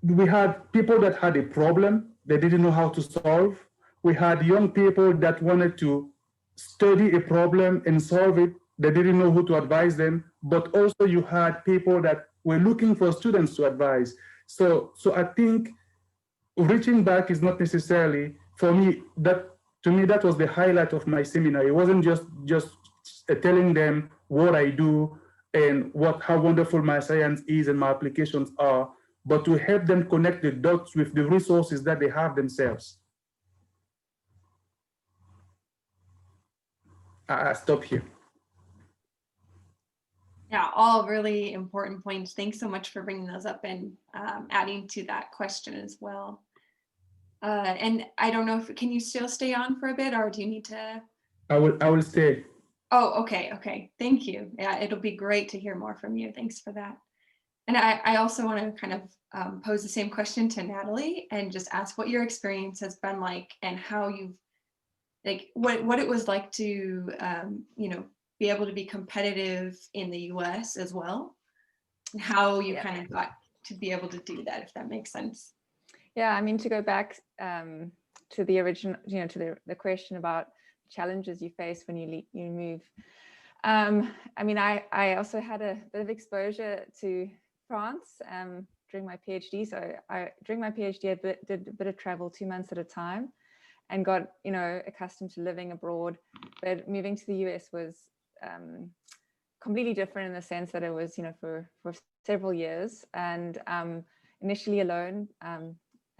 we had people that had a problem they didn't know how to solve. We had young people that wanted to study a problem and solve it. They didn't know who to advise them, but also you had people that were looking for students to advise. So I think reaching back is not necessarily, for me, to me, that was the highlight of my seminar. It wasn't just telling them what I do and how wonderful my science is and my applications are, but to help them connect the dots with the resources that they have themselves. I stop here. Yeah, all really important points. Thanks so much for bringing those up and adding to that question as well. And I don't know if, can you still stay on for a bit or do you need to? I will stay. Oh, okay. Thank you. Yeah, it'll be great to hear more from you. Thanks for that. And I also want to kind of pose the same question to Natalie and just ask what your experience has been like and how you've, like, what it was like to, be able to be competitive in the US as well, and how you kind of got to be able to do that, if that makes sense. Yeah, I mean, to go back to the original, to the question about challenges you face when you move. I mean, I also had a bit of exposure to France during my PhD. So during my PhD, I did a bit of travel 2 months at a time and got, accustomed to living abroad. But moving to the US was completely different in the sense that it was, for several years, and initially alone, and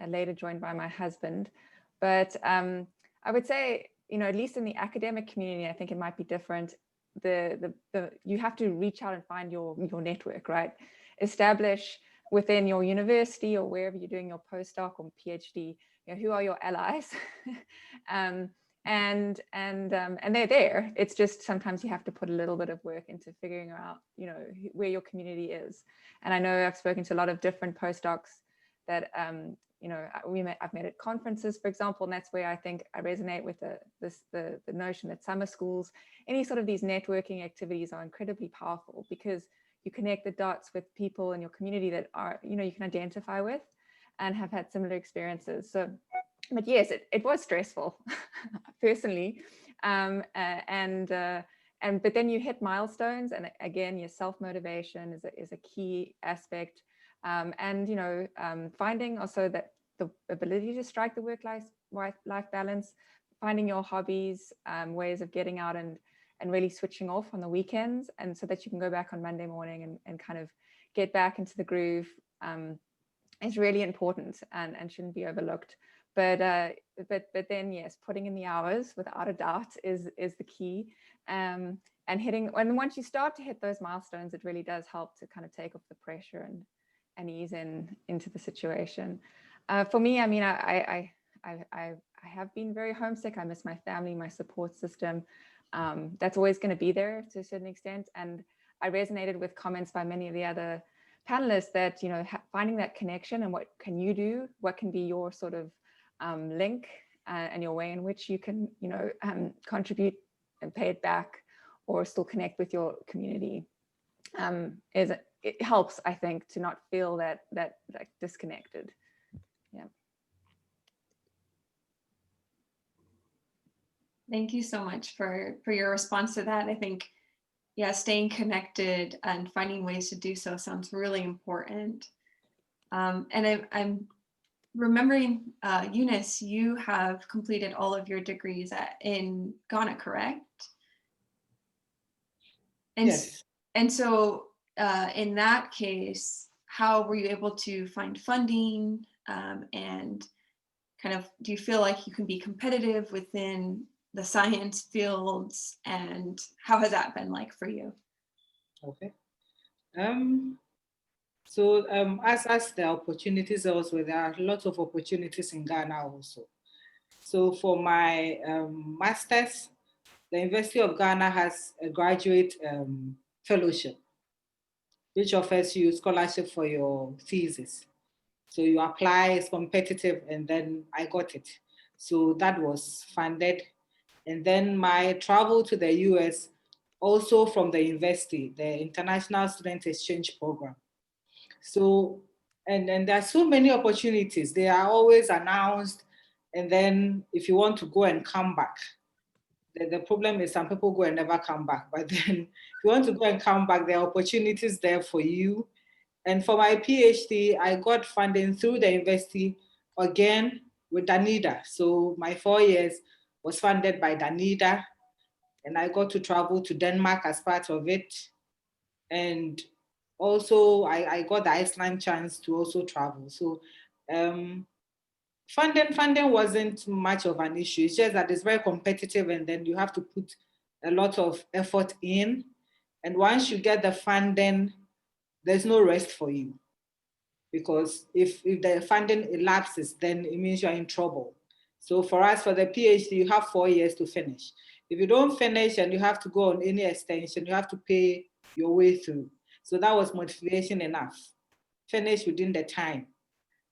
later joined by my husband. But I would say, at least in the academic community, I think it might be different. You have to reach out and find your network, right? Establish within your university or wherever you're doing your postdoc or PhD, who are your allies, and they're there. It's just sometimes you have to put a little bit of work into figuring out, where your community is. And I know I've spoken to a lot of different postdocs that I've met at conferences, for example, and that's where I think I resonate with the notion that summer schools, any sort of these networking activities are incredibly powerful because you connect the dots with people in your community that are, you can identify with and have had similar experiences. So, but yes, it was stressful personally. But then you hit milestones, and again, your self-motivation is a key aspect. Finding also that the ability to strike the work-life balance, finding your hobbies, ways of getting out and really switching off on the weekends, and so that you can go back on Monday morning and kind of get back into the groove is really important and shouldn't be overlooked. But then yes, putting in the hours without a doubt is the key. And once you start to hit those milestones, it really does help to kind of take off the pressure and ease into the situation. For me, I mean, I have been very homesick. I miss my family, my support system. That's always going to be there to a certain extent. And I resonated with comments by many of the other panelists that, finding that connection and what can you do, what can be your sort of link and your way in which you can, contribute and pay it back or still connect with your community it helps, I think, to not feel that like disconnected. Yeah. Thank you so much for your response to that. I think, yeah, staying connected and finding ways to do so sounds really important. And I'm remembering, Eunice, you have completed all of your degrees in Ghana, correct? And Yes. And so in that case, how were you able to find funding and kind of, do you feel like you can be competitive within the science fields, and how has that been like for you? Okay. As the opportunities also, there are lots of opportunities in Ghana also. So for my master's, the University of Ghana has a graduate fellowship, which offers you scholarship for your thesis. So you apply, it's competitive, and then I got it. So that was funded. And then my travel to the US also from the university, the International Student Exchange Program. So, and there are so many opportunities. They are always announced. And then if you want to go and come back, the problem is some people go and never come back. But then if you want to go and come back, there are opportunities there for you. And for my PhD, I got funding through the university again with Danida. So my 4 years was funded by Danida, and I got to travel to Denmark as part of it. And also I got the Iceland chance to also travel. So funding wasn't much of an issue. It's just that it's very competitive, and then you have to put a lot of effort in. And once you get the funding, there's no rest for you. Because if the funding elapses, then it means you're in trouble. So for us, for the PhD, you have 4 years to finish. If you don't finish and you have to go on any extension, you have to pay your way through. So that was motivation enough. Finish within the time.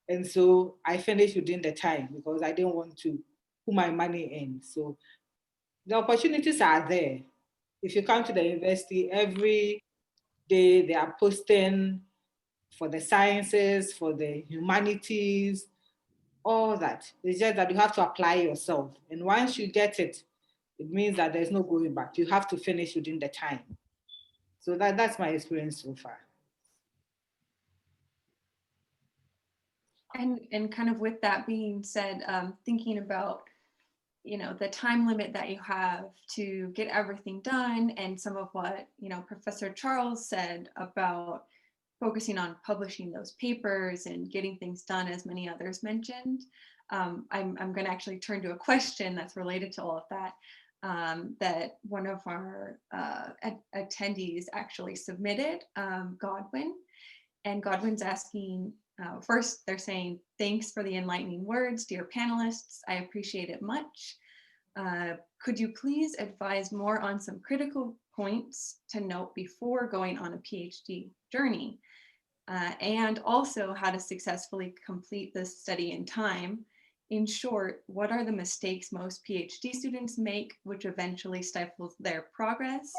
And so I finished within the time because I didn't want to put my money in. So the opportunities are there. If you come to the university, every day they are posting for the sciences, for the humanities, all that. It's just that you have to apply yourself. And once you get it, it means that there's no going back. You have to finish within the time. So that's my experience so far. And kind of with that being said, thinking about, you know, the time limit that you have to get everything done, and some of what, you know, Professor Charles said about focusing on publishing those papers and getting things done, as many others mentioned. I'm going to actually turn to a question that's related to all of that, that one of our attendees actually submitted, Godwin. And Godwin's asking, first, they're saying, thanks for the enlightening words, dear panelists. I appreciate it much. Could you please advise more on some critical points to note before going on a PhD journey? And also how to successfully complete this study in time. In short, what are the mistakes most PhD students make, which eventually stifles their progress?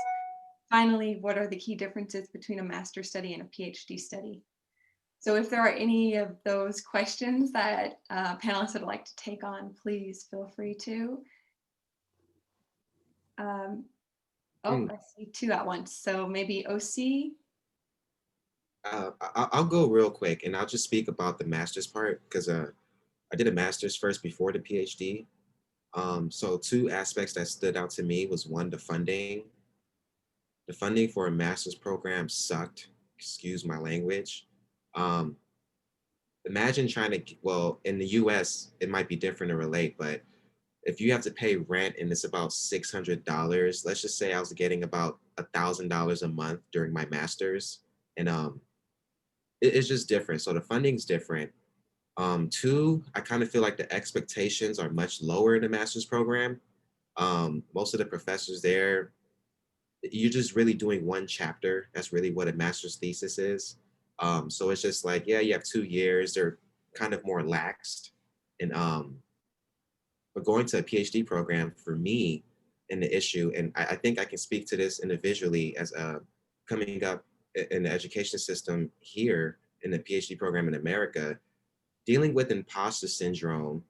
Finally, what are the key differences between a master's study and a PhD study? So if there are any of those questions that panelists would like to take on, please feel free to. I see two at once. So maybe OC. I'll go real quick, and I'll just speak about the master's part, because I did a master's first before the PhD. So two aspects that stood out to me was, one, the funding. The funding for a master's program sucked, excuse my language. Imagine trying to, well, in the US, it might be different to relate, but if you have to pay rent and it's about $600, let's just say I was getting about $1,000 a month during my master's, and it's just different. So the funding's different. Two, I kind of feel like the expectations are much lower in the master's program. Most of the professors there, you're just really doing one chapter. That's really what a master's thesis is. So it's just like, yeah, you have 2 years. They're kind of more laxed. And but going to a PhD program, for me, and the issue, and I think I can speak to this individually as coming up in the education system here in the PhD program in America, dealing with imposter syndrome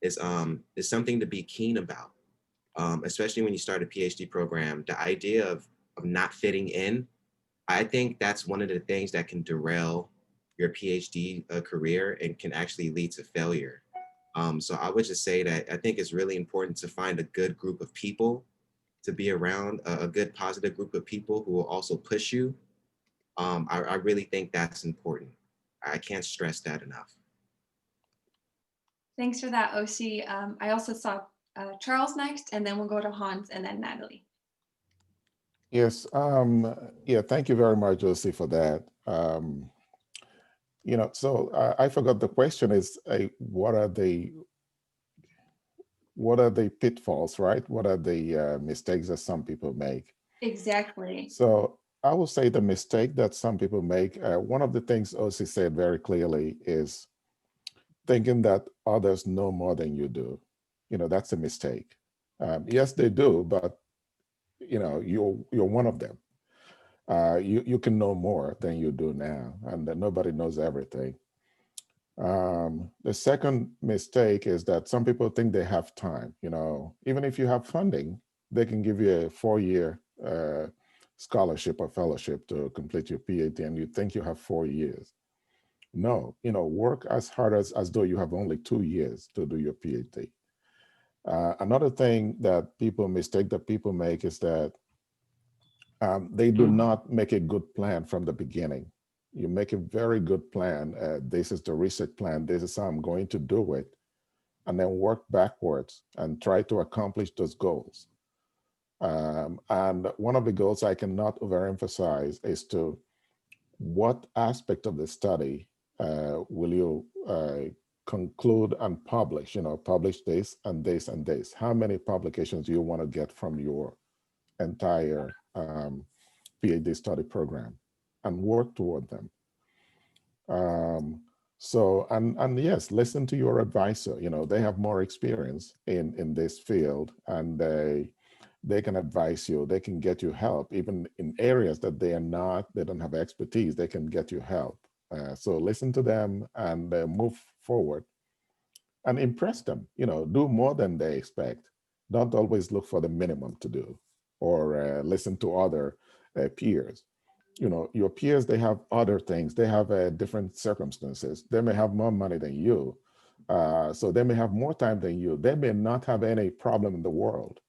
is something to be keen about, especially when you start a PhD program. The idea of not fitting in, I think that's one of the things that can derail your PhD career and can actually lead to failure. So I would just say that I think it's really important to find a good group of people to be around, a good positive group of people who will also push you. I really think that's important. I can't stress that enough. Thanks for that, OC. I also saw Charles next, and then we'll go to Hans and then Natalie. Yes, yeah, thank you very much, Josie, for that. You know, so I forgot the question is, what are the pitfalls, right? What are the mistakes that some people make? Exactly. So I will say the mistake that some people make, one of the things OC said very clearly is thinking that others know more than you do. You know, that's a mistake. Yes, they do, but you're one of them. You can know more than you do now, and that nobody knows everything. The second mistake is that some people think they have time. Even if you have funding, they can give you a 4-year scholarship or fellowship to complete your PhD, and you think you have 4 years. No, work as hard as though you have only 2 years to do your PhD. Another thing that people make is that they do not make a good plan from the beginning. You make a very good plan. This is the research plan. This is how I'm going to do it. And then work backwards and try to accomplish those goals. And one of the goals I cannot overemphasize is to what aspect of the study will you conclude and publish, publish this and this and this. How many publications do you want to get from your entire PhD study program, and work toward them. And yes, listen to your advisor. They have more experience in this field, and they can advise you. They can get you help, even in areas that they don't have expertise. They can get you help. So listen to them and move forward, and impress them. Do more than they expect. Don't always look for the minimum to do, or listen to other peers. Your peers, they have other things. They have different circumstances. They may have more money than you. So they may have more time than you. They may not have any problem in the world,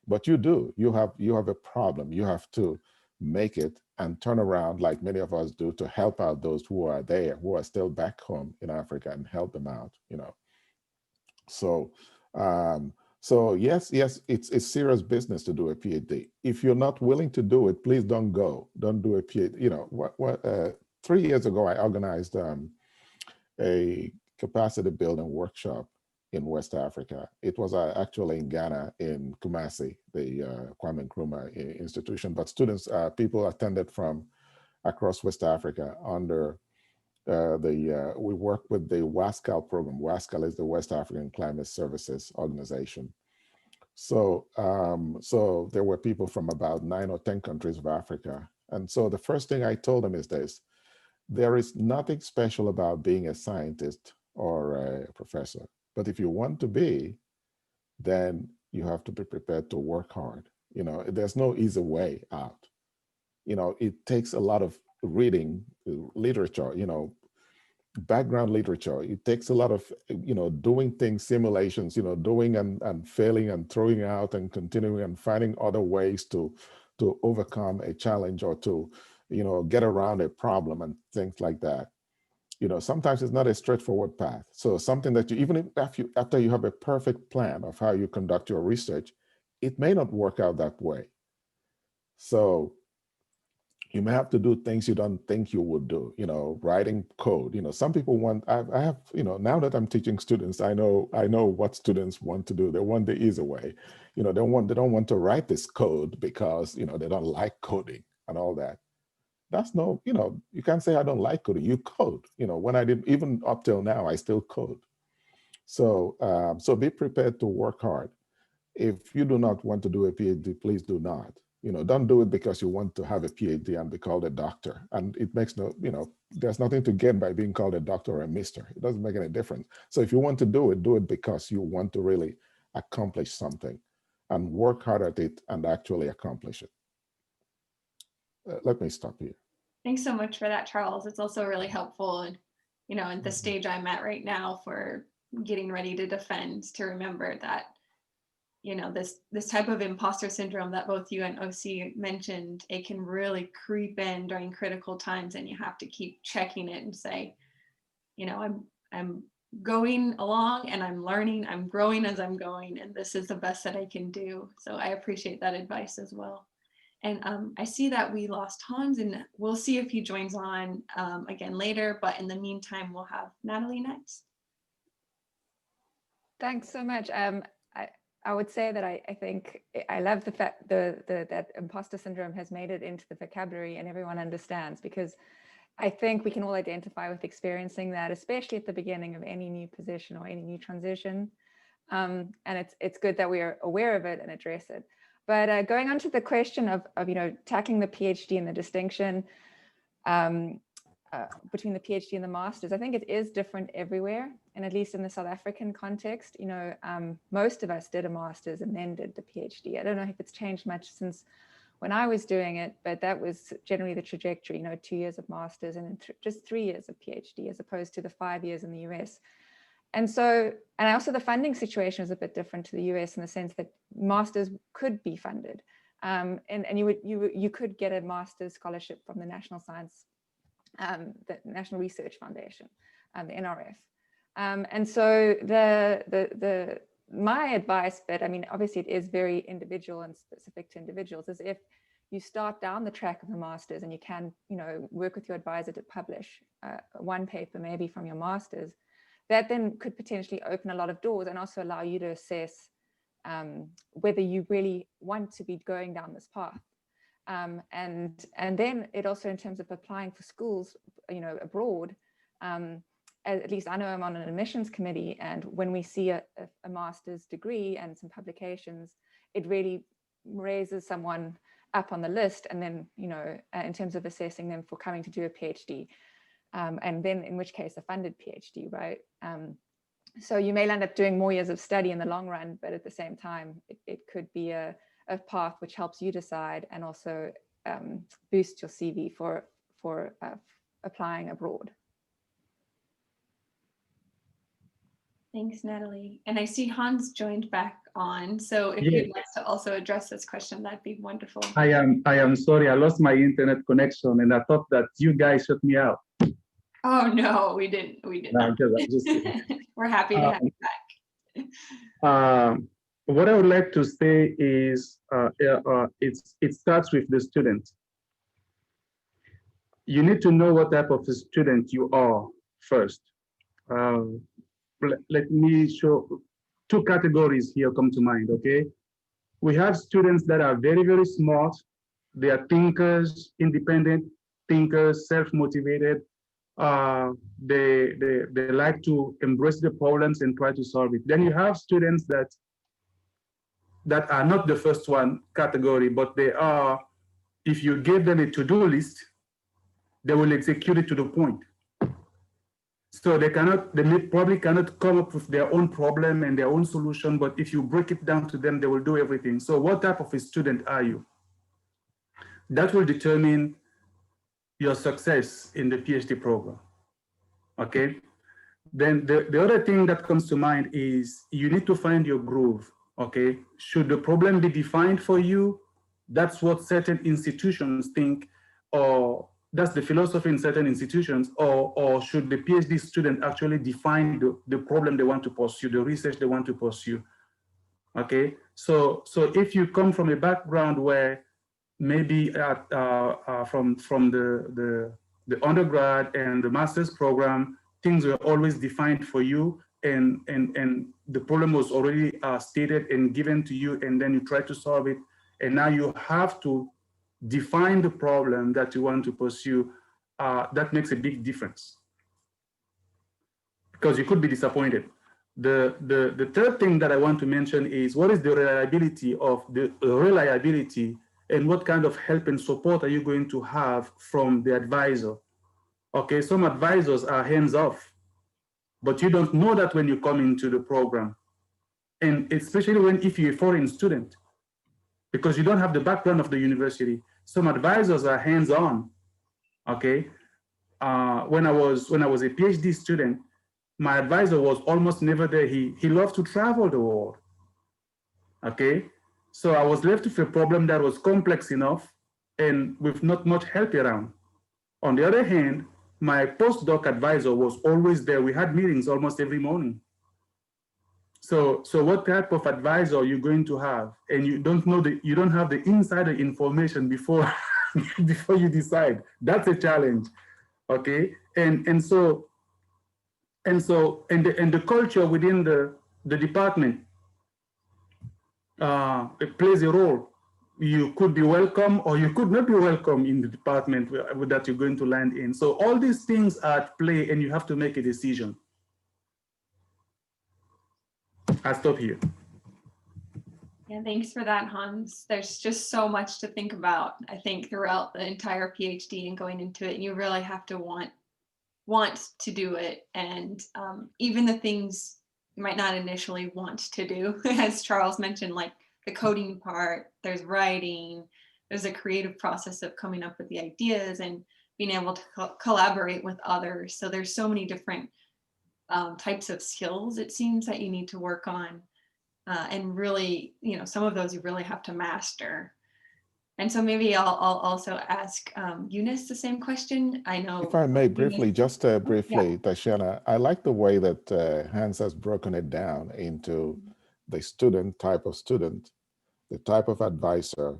but you do. You have a problem. You have to make it and turn around, like many of us do, to help out those who are there, who are still back home in Africa, and help them out. So yes, it's serious business to do a PhD. If you're not willing to do it, please don't go. Don't do a PhD. 3 years ago, I organized a capacity building workshop in West Africa. It was actually in Ghana, in Kumasi, the Kwame Nkrumah institution. But people attended from across West Africa under we work with the WASCAL program. WASCAL is the West African Climate Services Organization. So there were people from about 9 or 10 countries of Africa. And so the first thing I told them is this: there is nothing special about being a scientist or a professor. But if you want to be, then you have to be prepared to work hard. There's no easy way out. It takes a lot of reading literature, background literature. It takes a lot of, doing things, simulations, doing and failing and throwing out and continuing and finding other ways to overcome a challenge, or to, get around a problem and things like that. Sometimes it's not a straightforward path. So something that even after you have a perfect plan of how you conduct your research, it may not work out that way. So you may have to do things you don't think you would do, writing code. Some people want, I have, now that I'm teaching students, I know what students want to do. They want the easy way. They don't want to write this code because, they don't like coding and all that. That's no, you can't say I don't like coding. You code. When I did, even up till now, I still code. So, so be prepared to work hard. If you do not want to do a PhD, please do not. Don't do it because you want to have a PhD and be called a doctor. And it makes no, there's nothing to gain by being called a doctor or a mister. It doesn't make any difference. So if you want to do it because you want to really accomplish something, and work hard at it and actually accomplish it. Let me stop here. Thanks so much for that, Charles. It's also really helpful, at the stage I'm at right now for getting ready to defend, to remember that, this type of imposter syndrome that both you and OC mentioned, it can really creep in during critical times, and you have to keep checking it and say, I'm going along and I'm learning, I'm growing as I'm going, and this is the best that I can do. So I appreciate that advice as well. And I see that we lost Hans, and we'll see if he joins on again later, but in the meantime, we'll have Natalie next. Thanks so much. I would say that I think I love the fact that imposter syndrome has made it into the vocabulary and everyone understands, because I think we can all identify with experiencing that, especially at the beginning of any new position or any new transition. And it's good that we are aware of it and address it. But going on to the question of tackling the PhD and the distinction between the PhD and the master's, I think it is different everywhere, and at least in the South African context, most of us did a master's and then did the PhD. I don't know if it's changed much since when I was doing it, but that was generally the trajectory, 2 years of master's and just 3 years of PhD, as opposed to the 5 years in the US. And also the funding situation is a bit different to the US in the sense that masters could be funded, and you could get a master's scholarship from the National the National Research Foundation, the NRF. And so my advice, but I mean, obviously it is very individual and specific to individuals, is if you start down the track of the master's and you can, work with your advisor to publish one paper maybe from your master's, that then could potentially open a lot of doors and also allow you to assess whether you really want to be going down this path. And then it also, in terms of applying for schools, abroad, at least I know I'm on an admissions committee, and when we see a master's degree and some publications, it really raises someone up on the list, and then, in terms of assessing them for coming to do a PhD. And then in which case a funded PhD, right? So you may end up doing more years of study in the long run, but at the same time, it could be a path which helps you decide and also boost your CV for applying abroad. Thanks, Natalie. And I see Hans joined back on. So if Yes. you'd like to also address this question, that'd be wonderful. I am sorry, I lost my internet connection and I thought that you guys shut me out. Oh, no, we didn't. We did No, not. just We're happy to have you back. what I would like to say is it starts with the student. You need to know what type of a student you are first. Let me show two categories here come to mind, okay? We have students that are very, very smart. They are thinkers, independent thinkers, self-motivated. They like to embrace the problems and try to solve it. Then you have students that are not the first one category, but they are, if you give them a to-do list, they will execute it to the point. So they probably cannot come up with their own problem and their own solution, but if you break it down to them, they will do everything. So what type of a student are you? That will determine your success in the PhD program, okay? Then the other thing that comes to mind is you need to find your groove, okay? Should the problem be defined for you? That's what certain institutions think, or that's the philosophy in certain institutions, or should the PhD student actually define the problem they want to pursue, the research they want to pursue, okay? So if you come from a background where maybe from the undergrad and the master's program, things were always defined for you, and the problem was already stated and given to you, and then you try to solve it, and now you have to define the problem that you want to pursue. That makes a big difference, because you could be disappointed. The third thing that I want to mention is, what is the reliability and what kind of help and support are you going to have from the advisor? Okay, some advisors are hands-off, but you don't know that when you come into the program. And especially if you're a foreign student, because you don't have the background of the university. Some advisors are hands-on, okay? When I was a PhD student, my advisor was almost never there. He loved to travel the world, okay? So I was left with a problem that was complex enough and with not much help around. On the other hand, my postdoc advisor was always there. We had meetings almost every morning. So what type of advisor are you going to have? And you don't have the insider information before before you decide. That's a challenge, okay? And the culture within the department, it plays a role. You could be welcome or you could not be welcome in the department that you're going to land in. So all these things are at play, and you have to make a decision. I'll stop here. And thanks for that, Hans. There's just so much to think about, I think, throughout the entire PhD and going into it. And you really have to want to do it. And even the things you might not initially want to do, as Charles mentioned, like the coding part, there's writing, there's a creative process of coming up with the ideas and being able to collaborate with others. So there's so many different types of skills, it seems, that you need to work on. And really, some of those you really have to master. And so maybe I'll also ask Eunice the same question. I know. If I may briefly, Eunice, briefly, Tashana, I like the way that Hans has broken it down into the type of student, the type of advisor,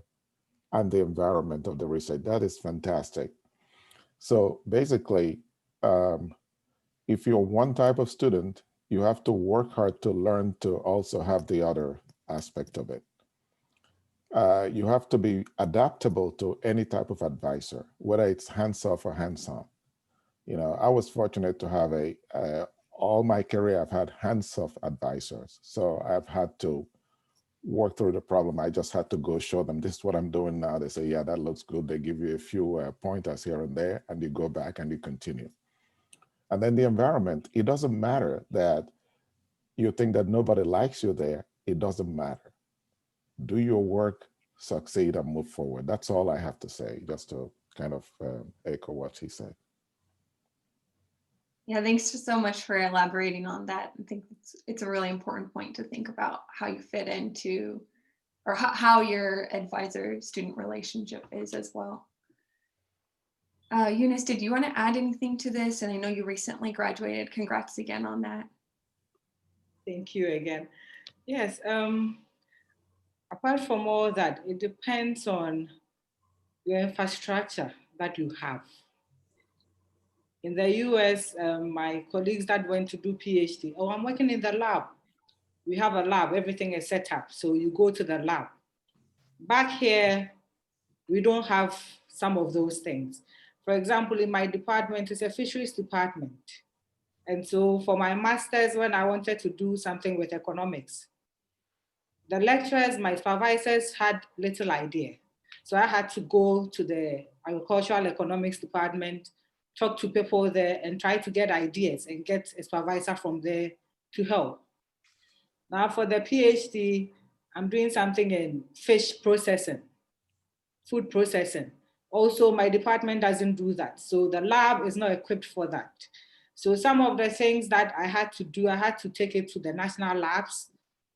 and the environment of the research. That is fantastic. So basically, if you're one type of student, you have to work hard to learn to also have the other aspect of it. You have to be adaptable to any type of advisor, whether it's hands-off or hands-on. I was fortunate to have all my career, I've had hands-off advisors. So I've had to work through the problem. I just had to go show them, this is what I'm doing now. They say, yeah, that looks good. They give you a few pointers here and there, and you go back and you continue. And then the environment, it doesn't matter that you think that nobody likes you there. It doesn't matter. Do your work, succeed, and move forward. That's all I have to say, just to kind of echo what he said. Yeah, thanks so much for elaborating on that. I think it's a really important point to think about how you fit into, or how your advisor-student relationship is as well. Eunice, did you want to add anything to this? And I know you recently graduated. Congrats again on that. Thank you again. Yes, apart from all that, it depends on your infrastructure that you have. In the US, my colleagues that went to do PhD, I'm working in the lab. We have a lab, everything is set up. So you go to the lab. Back here, we don't have some of those things. For example, in my department, it's a fisheries department. And so for my master's, when I wanted to do something with economics, the lecturers, my supervisors had little idea. So I had to go to the agricultural economics department, talk to people there and try to get ideas and get a supervisor from there to help. Now for the PhD, I'm doing something in fish processing, food processing. Also, my department doesn't do that. So the lab is not equipped for that. So some of the things that I had to do, I had to take it to the national labs,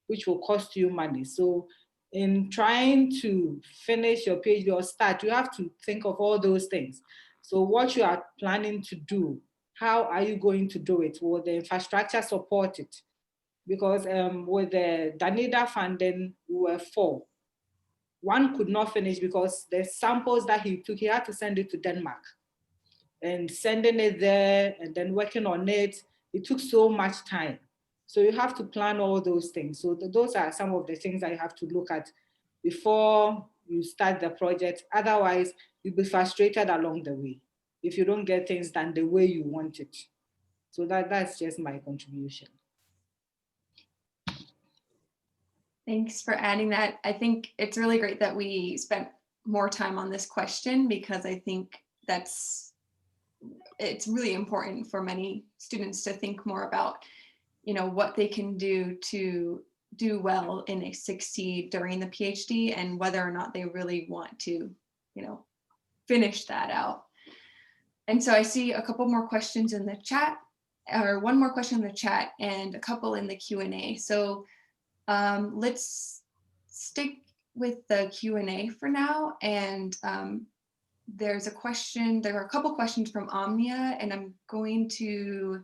which will cost you money. So in trying to finish your PhD or start, you have to think of all those things. So what you are planning to do, how are you going to do it? Will the infrastructure support it? Because with the Danida funding, we were 4. One could not finish because the samples that he took, he had to send it to Denmark. And sending it there and then working on it, it took so much time. So you have to plan all those things. So those are some of the things that you have to look at before you start the project. Otherwise, you'll be frustrated along the way if you don't get things done the way you want it. So that's just my contribution. Thanks for adding that. I think it's really great that we spent more time on this question, because I think it's really important for many students to think more about, what they can do to do well and succeed during the PhD, and whether or not they really want to, finish that out. And so I see a couple more questions in the chat, or one more question in the chat and a couple in the Q&A. So let's stick with the Q&A for now. And there are a couple questions from Omnia, and I'm going to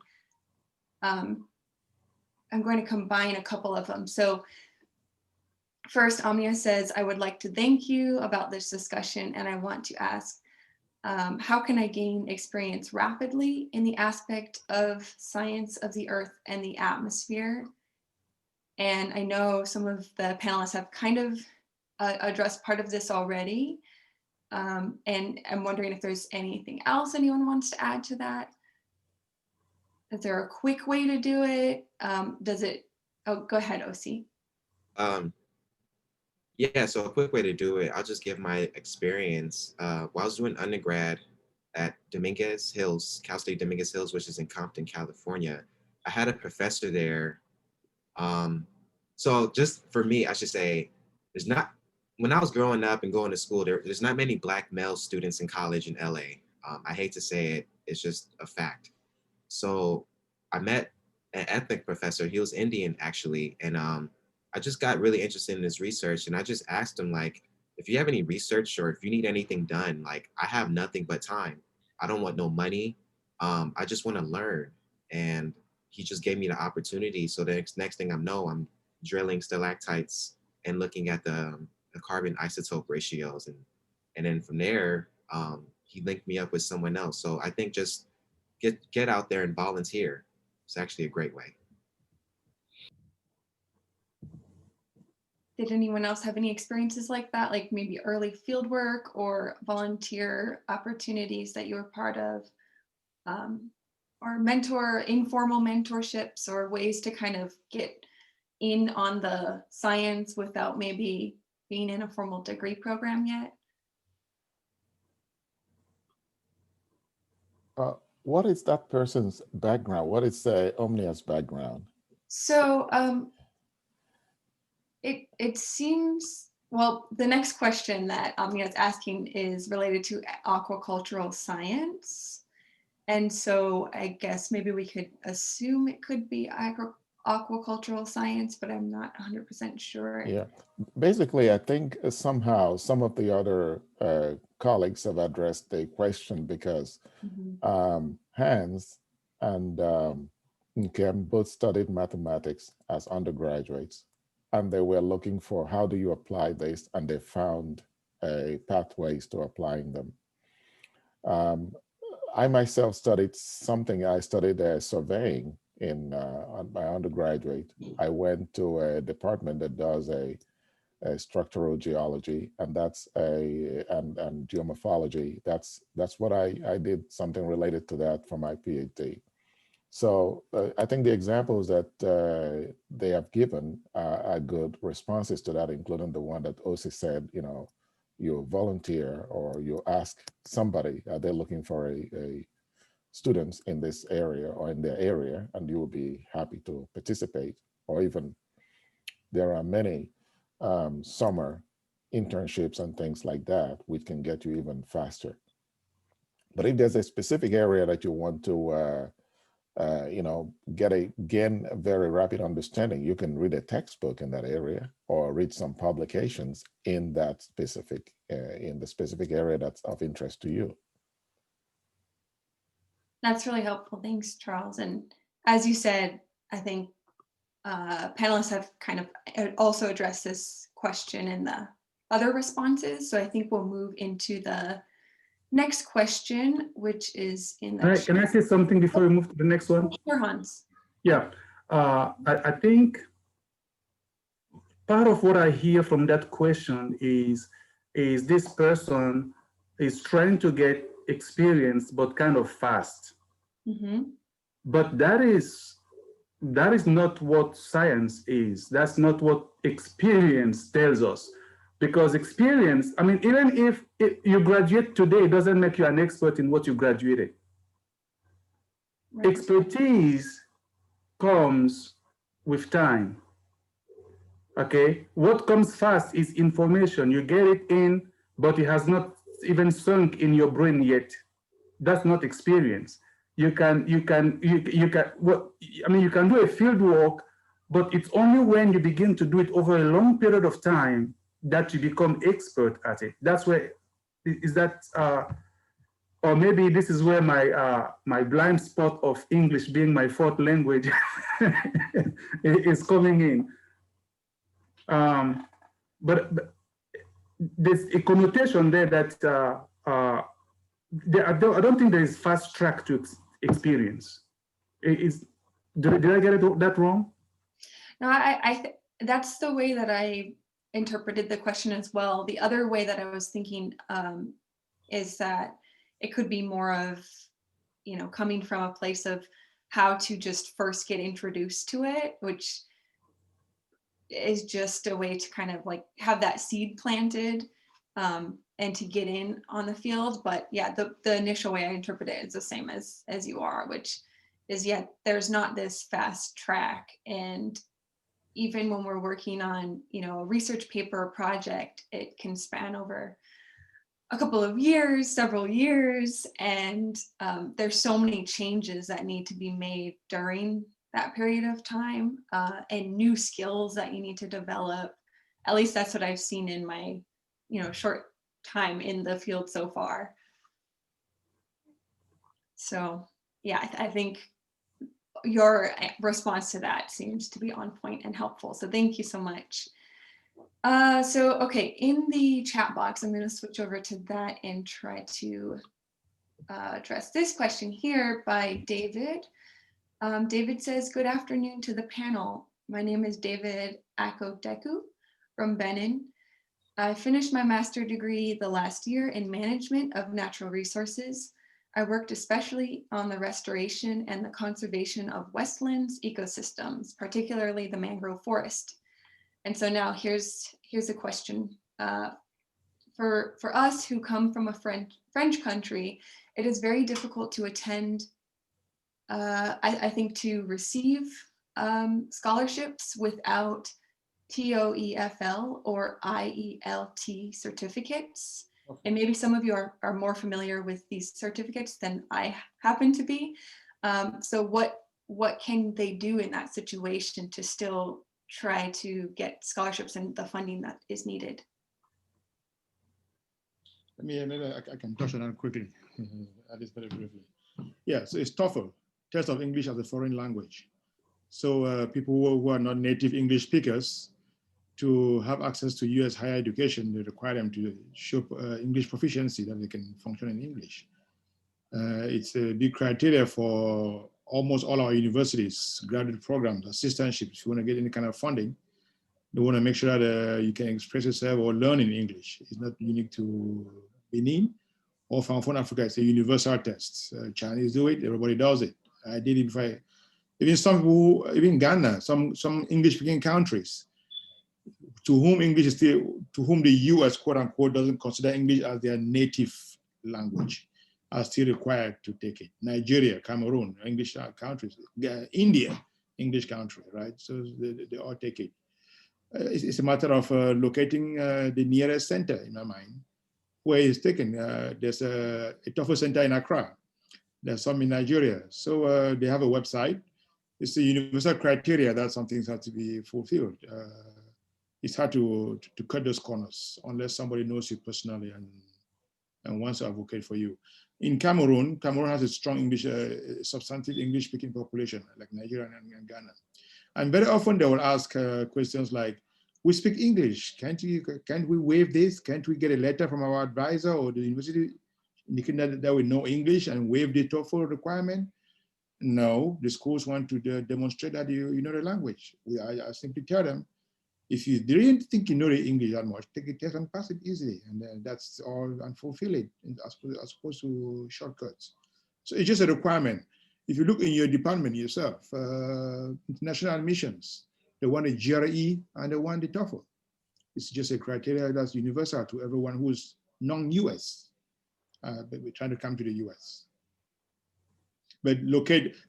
combine a couple of them. So first, Omnia says, I would like to thank you about this discussion, and I want to ask, how can I gain experience rapidly in the aspect of science of the Earth and the atmosphere? And I know some of the panelists have kind of addressed part of this already. And I'm wondering if there's anything else anyone wants to add to that. Is there a quick way to do it? Go ahead, OC. Yeah, so a quick way to do it, I'll just give my experience. While I was doing undergrad at Dominguez Hills, Cal State Dominguez Hills, which is in Compton, California, I had a professor there. So just for me, I should say, there's not, when I was growing up and going to school, there's not many Black male students in college in LA. I hate to say it, it's just a fact. So I met an ethnic professor. He was Indian actually, and I just got really interested in his research. And I just asked him like, if you have any research or if you need anything done, like I have nothing but time. I don't want no money. I just want to learn. And he just gave me the opportunity. So the next thing I know, I'm drilling stalactites and looking at the carbon isotope ratios, and then from there, he linked me up with someone else. So I think just get out there and volunteer. It's actually a great way. Did anyone else have any experiences like that, like maybe early field work or volunteer opportunities that you were part of, or informal mentorships, or ways to kind of get in on the science without maybe being in a formal degree program yet? What is that person's background? What is Omnia's background? So it seems, well, the next question that Omnia is asking is related to aquacultural science. And so I guess maybe we could assume it could be aquacultural science, but I'm not 100% sure. Yeah, basically, I think somehow some of the other colleagues have addressed the question because Hans and Kim both studied mathematics as undergraduates, and they were looking for how do you apply this, and they found pathways to applying them. I myself studied surveying in on my undergraduate. I went to a department that does a structural geology, and and geomorphology. That's what I did, something related to that for my PhD. So I think the examples that they have given are good responses to that, including the one that Osi said, you know, you volunteer or you ask somebody, are they looking for a students in this area or in their area, and you will be happy to participate. Or even there are many summer internships and things like that, which can get you even faster. But if there's a specific area that you want to you know, gain a very rapid understanding, you can read a textbook in that area or read some publications in that specific in the specific area that's of interest to you. That's really helpful. Thanks, Charles. And as you said, I think panelists have kind of also addressed this question in the other responses. So I think we'll move into the next question, which is in the... Can I say something before we move to the next one? Sure, Hans. Yeah, I think part of what I hear from that question is this person is trying to get experience, but kind of fast. But that is not what science is. That's not what experience tells us. Because experience, I mean, even if you graduate today, it doesn't make you an expert in what you graduated. Right. Expertise comes with time. Okay, what comes fast is information. You get it in, but it has not even sunk in your brain yet. That's not experience. You can well, I mean, you can do a field work, but it's only when you begin to do it over a long period of time that you become expert at it. That's where, is that, or maybe this is where my blind spot of English being my fourth language is coming in. But there's a connotation there that I don't think there is fast track to experience. Did I get that wrong? No, that's the way that I interpreted the question as well. The other way that I was thinking is that it could be more of, you know, coming from a place of how to just first get introduced to it, which is just a way to kind of like have that seed planted and to get in on the field. But yeah, the initial way I interpret it is the same as you are, which is, yeah, there's not this fast track. And even when we're working on, you know, a research paper or project, it can span over a couple of years, several years, and there's so many changes that need to be made during that period of time, and new skills that you need to develop. At least that's what I've seen in my, you know, short time in the field so far. So yeah, I think your response to that seems to be on point and helpful. So thank you so much. So, okay, in the chat box, I'm going to switch over to that and try to address this question here by David. David says, good afternoon to the panel. My name is David Akodeku from Benin. I finished my master's degree the last year in management of natural resources. I worked especially on the restoration and the conservation of Westlands ecosystems, particularly the mangrove forest. And so now here's a question. For us who come from a French country, it is very difficult to attend, I think, to receive scholarships without TOEFL or IELT certificates. Okay. And maybe some of you are more familiar with these certificates than I happen to be. So what can they do in that situation to still try to get scholarships and the funding that is needed? Maybe I can touch on that quickly, at least very briefly. Yeah, so it's TOEFL, Test of English as a Foreign Language. So people who are not native English speakers, to have access to US higher education, they require them to show English proficiency that they can function in English. It's a big criteria for almost all our universities, graduate programs, assistantships. If you want to get any kind of funding, they want to make sure that you can express yourself or learn in English. It's not unique to Benin or Francophone Africa. It's a universal test. Chinese do it, everybody does it. I did it before. Even some people, even Ghana, some English-speaking countries, to whom the US, quote unquote, doesn't consider English as their native language, are still required to take it. Nigeria, Cameroon, English countries, India, English country, right? So they all take it. It's a matter of locating the nearest center, in my mind, where it's taken. There's a TOEFL center in Accra. There's some in Nigeria. So they have a website. It's a universal criteria that some things have to be fulfilled. It's hard to cut those corners unless somebody knows you personally and wants to advocate for you. In Cameroon has a strong English, substantive English-speaking population, like Nigeria and Ghana. And very often they will ask questions like, we speak English, can't we waive this? Can't we get a letter from our advisor or the university indicating that we know English and waive the TOEFL requirement? No, the schools want to demonstrate that you know the language. I simply tell them, if you didn't think you know the English that much, take a test and pass it easily. And then that's all, and fulfill it as opposed to shortcuts. So it's just a requirement. If you look in your department yourself, international admissions, they want a GRE and they want the TOEFL. It's just a criteria that's universal to everyone who's non-US, but we're trying to come to the US. But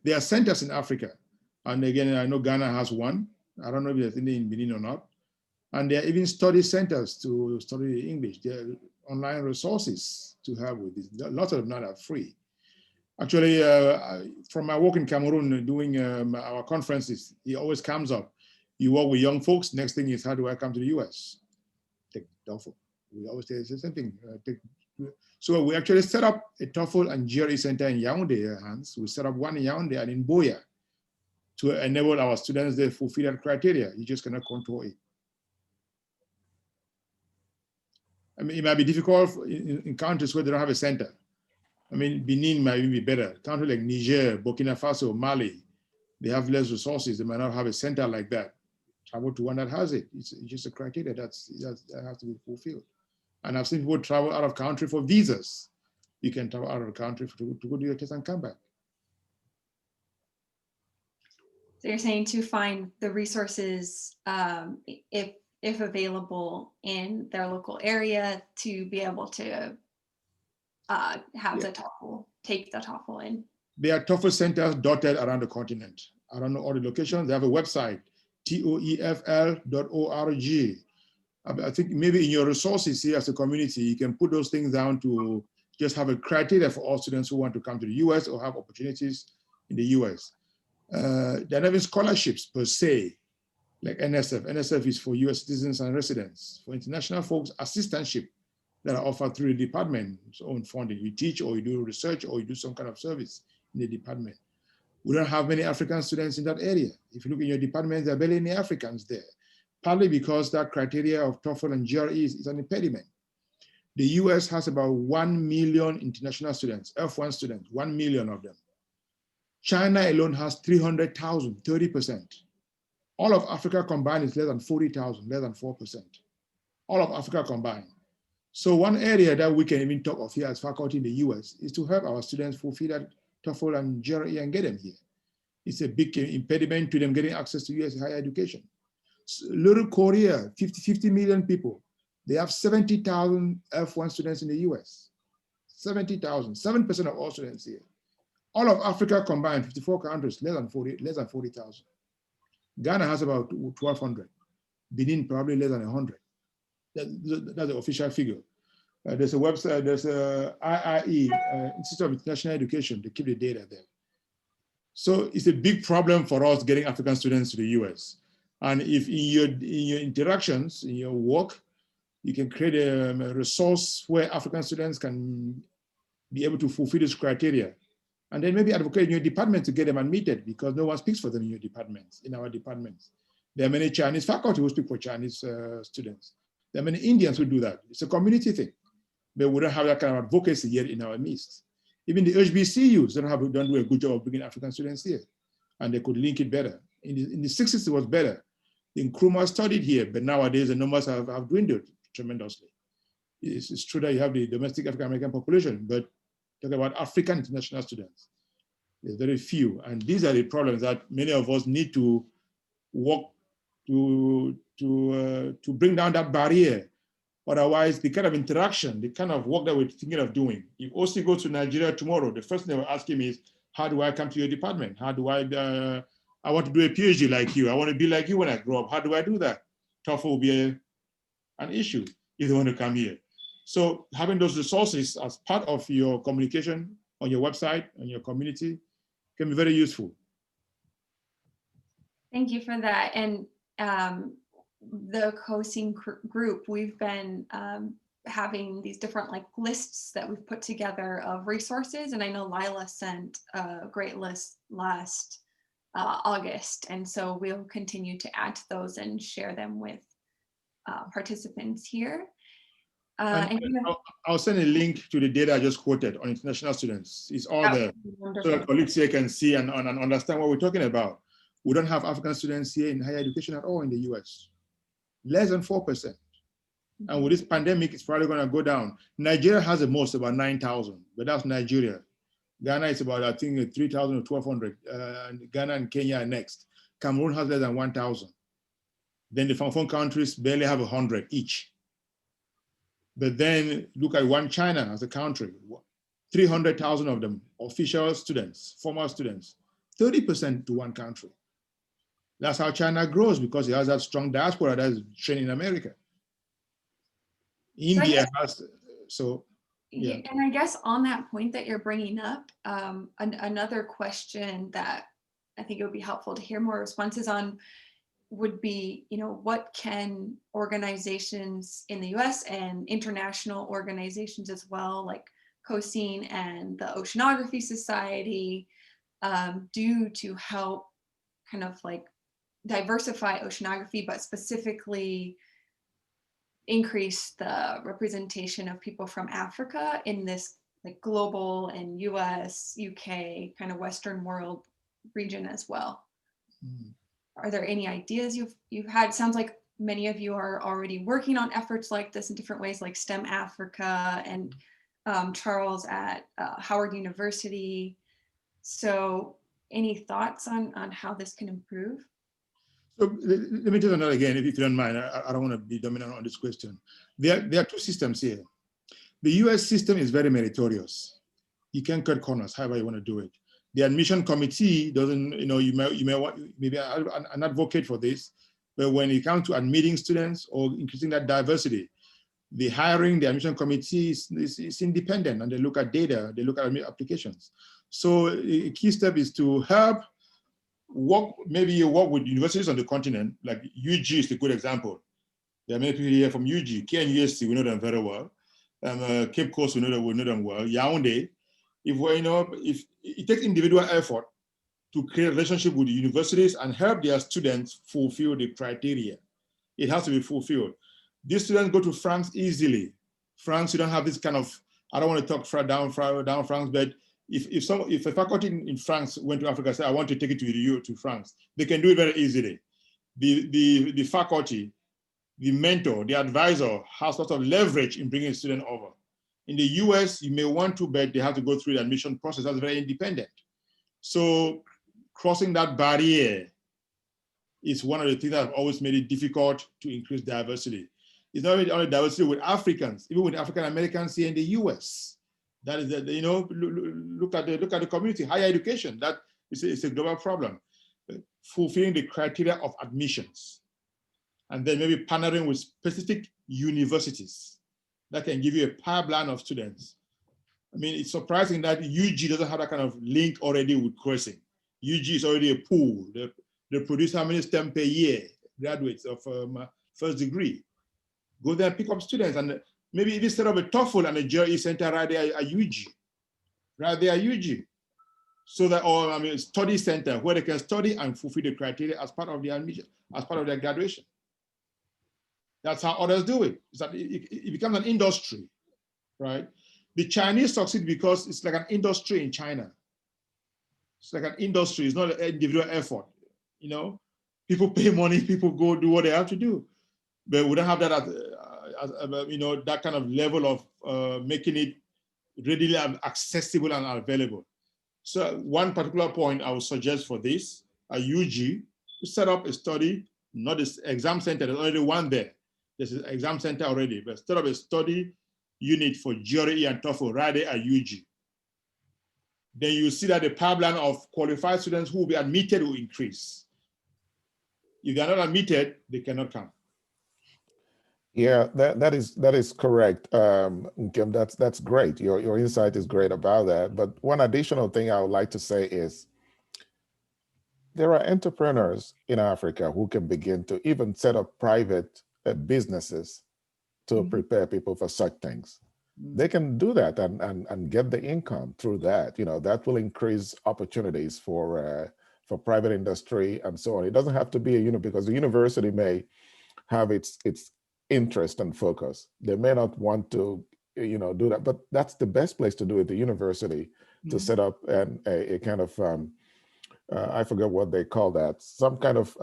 there are centers in Africa. And again, I know Ghana has one. I don't know if there's any in Benin or not. And there are even study centers to study English. There are online resources to have with this. Lots of them are free. Actually, from my work in Cameroon doing our conferences, it always comes up. You work with young folks, next thing is, how do I come to the US? Take TOEFL. We always say the same thing. So we actually set up a TOEFL and GRE center in Yaoundé, Hans. We set up one in Yaoundé and in Boya to enable our students to fulfill that criteria. You just cannot control it. I mean, it might be difficult in countries where they don't have a center. I mean, Benin might even be better. Countries like Niger, Burkina Faso, Mali, they have less resources. They might not have a center like that. Travel to one that has it. It's just a criteria that has to be fulfilled. And I've seen people travel out of country for visas. You can travel out of the country to go do your test and come back. So you're saying to find the resources, if available in their local area, to be able to have the TOEFL, take the TOEFL in. There are TOEFL centers dotted around the continent. I don't know all the locations. They have a website, toefl.org. I think maybe in your resources here as a community, you can put those things down to just have a criteria for all students who want to come to the US or have opportunities in the US. There are not even scholarships per se, like NSF. NSF is for US citizens and residents. For international folks, assistantship that are offered through the department's own funding. You teach or you do research or you do some kind of service in the department. We don't have many African students in that area. If you look in your department, there are barely any Africans there, partly because that criteria of TOEFL and GRE is an impediment. The US has about 1 million international students, F1 students, 1 million of them. China alone has 300,000, 30%. All of Africa combined is less than 40,000, less than 4%. All of Africa combined. So one area that we can even talk of here as faculty in the US is to help our students fulfill that TOEFL and GRE and get them here. It's a big impediment to them getting access to US higher education. So little Korea, 50 million people, they have 70,000 F1 students in the US. 70,000, 7% of all students here. All of Africa combined, 54 countries, less than 40,000. Ghana has about 1,200. Benin probably less than 100. That's the official figure. There's a website, there's a IIE, Institute of International Education, to keep the data there. So it's a big problem for us getting African students to the US. And if in your interactions, in your work, you can create a resource where African students can be able to fulfill this criteria. And then maybe advocate in your department to get them admitted, because no one speaks for them in your departments, in our departments. There are many Chinese faculty who speak for Chinese students. There are many Indians who do that. It's a community thing, but we don't have that kind of advocacy yet in our midst. Even the HBCUs don't do a good job of bringing African students here, and they could link it better. In the 60s, it was better. The Nkrumah studied here, but nowadays the numbers have dwindled tremendously. It's true that you have the domestic African-American population, but talk about African international students, there's very few. And these are the problems that many of us need to work to bring down that barrier. Otherwise, the kind of interaction, the kind of work that we're thinking of doing, if OC goes to Nigeria tomorrow, the first thing they will ask him is, how do I come to your department? How do I want to do a PhD like you. I want to be like you when I grow up. How do I do that? TOEFL will be an issue if they want to come here. So having those resources as part of your communication on your website, on your community, can be very useful. Thank you for that. And the COESSING group, we've been having these different lists that we've put together of resources. And I know Lila sent a great list last August. And so we'll continue to add to those and share them with participants here. I'll send a link to the data I just quoted on international students. It's all there. So that colleagues here can see and understand what we're talking about. We don't have African students here in higher education at all in the US. Less than 4%. And with this pandemic, it's probably going to go down. Nigeria has the most, about 9,000, but that's Nigeria. Ghana is about, I think, 3,000 or 1,200. Ghana and Kenya are next. Cameroon has less than 1,000. Then the Francophone countries barely have 100 each. But then look at one China as a country, 300,000 of them, official students, former students, 30% to one country. That's how China grows, because it has that strong diaspora that is trained in America. India has, so. Yeah. And I guess on that point that you're bringing up, another question that I think it would be helpful to hear more responses on would be, what can organizations in the US and international organizations as well, like COESSING and the Oceanography Society, do to help kind of diversify oceanography, but specifically increase the representation of people from Africa in this global and US, UK, kind of Western world region as well. Mm. Are there any ideas you've had? It sounds like many of you are already working on efforts like this in different ways, like STEM Africa and Charles at Howard University. So Any thoughts on how this can improve? So let me tell you that again, if you don't mind. I don't want to be dominant on this question. There are two systems here. The US system is very meritorious. You can cut corners, however you want to do it. The admission committee doesn't, you may want, maybe an advocate for this, but when it comes to admitting students or increasing that diversity, the admission committee is independent, and they look at data, they look at applications. So a key step is to help maybe you work with universities on the continent, like UG is a good example. There are many people here from UG, KNUST, we know them very well. Cape Coast, we know them well. Yaoundé, if it takes individual effort to create a relationship with the universities and help their students fulfill the criteria, it has to be fulfilled. These students go to France easily. France, you don't have this kind of, I don't want to talk down France, but if a faculty in France went to Africa and said, I want to take it to France, they can do it very easily. The faculty, the mentor, the advisor has lots of leverage in bringing a student over. In the US, you may want to, but they have to go through the admission process. That's very independent. So crossing that barrier is one of the things that have always made it difficult to increase diversity. It's not only diversity with Africans, even with African Americans here in the US. That is, look at the community, higher education. That is a global problem. Fulfilling the criteria of admissions, and then maybe partnering with specific universities that can give you a pipeline of students. I mean, it's surprising that UG doesn't have that kind of link already with COESSING. UG is already a pool. They produce how many STEM per year, graduates of first degree. Go there and pick up students, and maybe even set up a TOEFL and a GRE center right there at UG. Right there at UG. So that, or I mean, study center where they can study and fulfill the criteria as part of their admission, as part of their graduation. That's how others do it. It's that it becomes an industry, right? The Chinese succeed because it's like an industry in China. It's like an industry. It's not an individual effort. People pay money, people go do what they have to do, but we don't have that that kind of level of making it readily accessible and available. So one particular point I would suggest for this, at UG, to set up a study, not this exam center, there's already one there. There's an exam center already, but set up a study unit for GRE and TOEFL right there at UG. Then you see that the pipeline of qualified students who will be admitted will increase. If they're not admitted, they cannot come. Yeah, that is correct. Kim, that's great. Your insight is great about that. But one additional thing I would like to say is there are entrepreneurs in Africa who can begin to even set up private businesses to prepare people for such things. They can do that and get the income through that. That will increase opportunities for private industry and so on. It doesn't have to be because the university may have its interest and focus. They may not want to, do that, but that's the best place to do it, the university, to set up a kind of, I forget what they call that, some kind of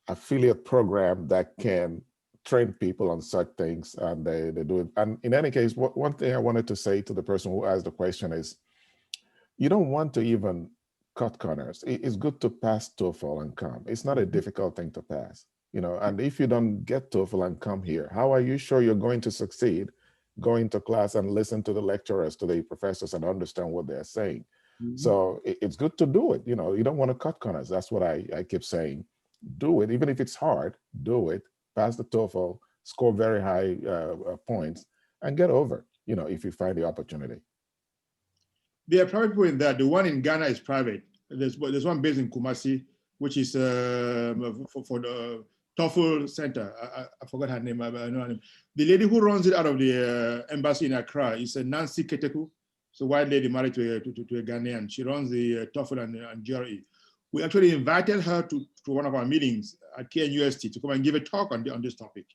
affiliate program that can train people on such things, and they do it. And in any case, one thing I wanted to say to the person who asked the question is, you don't want to even cut corners. It's good to pass TOEFL and come. It's not a difficult thing to pass. And if you don't get TOEFL and come here, how are you sure you're going to succeed going to class and listen to the lecturers, to the professors, and understand what they're saying? So it's good to do it. You don't want to cut corners. That's what I keep saying. Do it, even if it's hard, do it, pass the TOEFL, score very high points, and get over, if you find the opportunity. There are private people in that. The one in Ghana is private. There's one based in Kumasi, which is for the TOEFL Center. I forgot her name. I know her name. The lady who runs it out of the embassy in Accra is Nancy Keteku. It's a white lady married to a Ghanaian. She runs the TOEFL and GRE. We actually invited her to one of our meetings at KNUST to come and give a talk on this topic.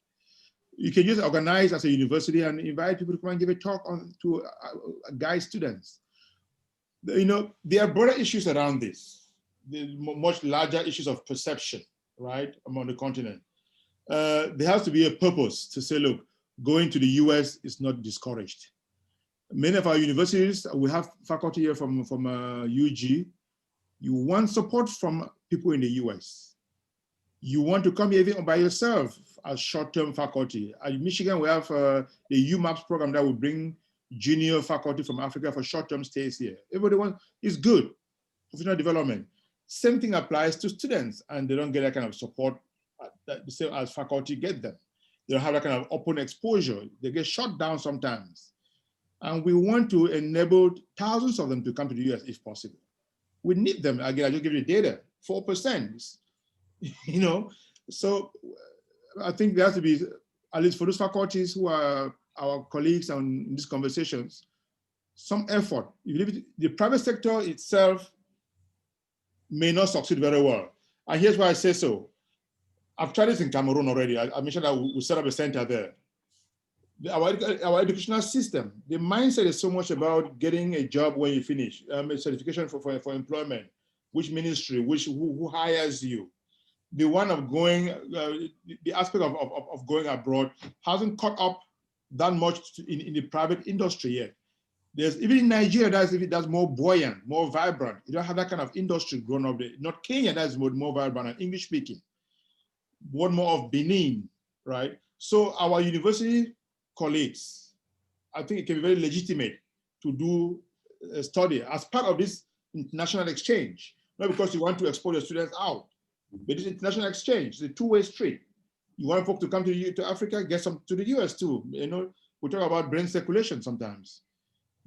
You can just organize as a university and invite people to come and give a talk to guide students. There are broader issues around this. The much larger issues of perception, right, among the continent. There has to be a purpose to say, look, going to the US is not discouraged. Many of our universities, we have faculty here from UG, You want support from people in the US. You want to come here even by yourself as short-term faculty. At Michigan, we have the UMAPS program that will bring junior faculty from Africa for short-term stays here. Everybody wants, it's good, professional development. Same thing applies to students, and they don't get that kind of support that the same as faculty get them. They don't have that kind of open exposure. They get shut down sometimes. And we want to enable thousands of them to come to the US if possible. We need them. Again, I just give you data, 4%, you know? So I think there has to be, at least for those faculties who are our colleagues in these conversations, some effort. The private sector itself may not succeed very well. And here's why I say so. I've tried this in Cameroon already. I mentioned that we set up a center there. Our educational system, the mindset is so much about getting a job when you finish, a certification for employment, which ministry, who hires you. The one of going, the aspect of going abroad hasn't caught up that much in the private industry yet. There's even in Nigeria, that's more buoyant, more vibrant. You don't have that kind of industry growing up there. Not Kenya, that's more vibrant and English speaking. One more of Benin, right? So our university colleagues, I think it can be very legitimate to do a study as part of this international exchange, not because you want to export your students out, but it's international exchange, it's a two-way street. You want folks to come to Africa, get some to the US too. You know, we talk about brain circulation sometimes,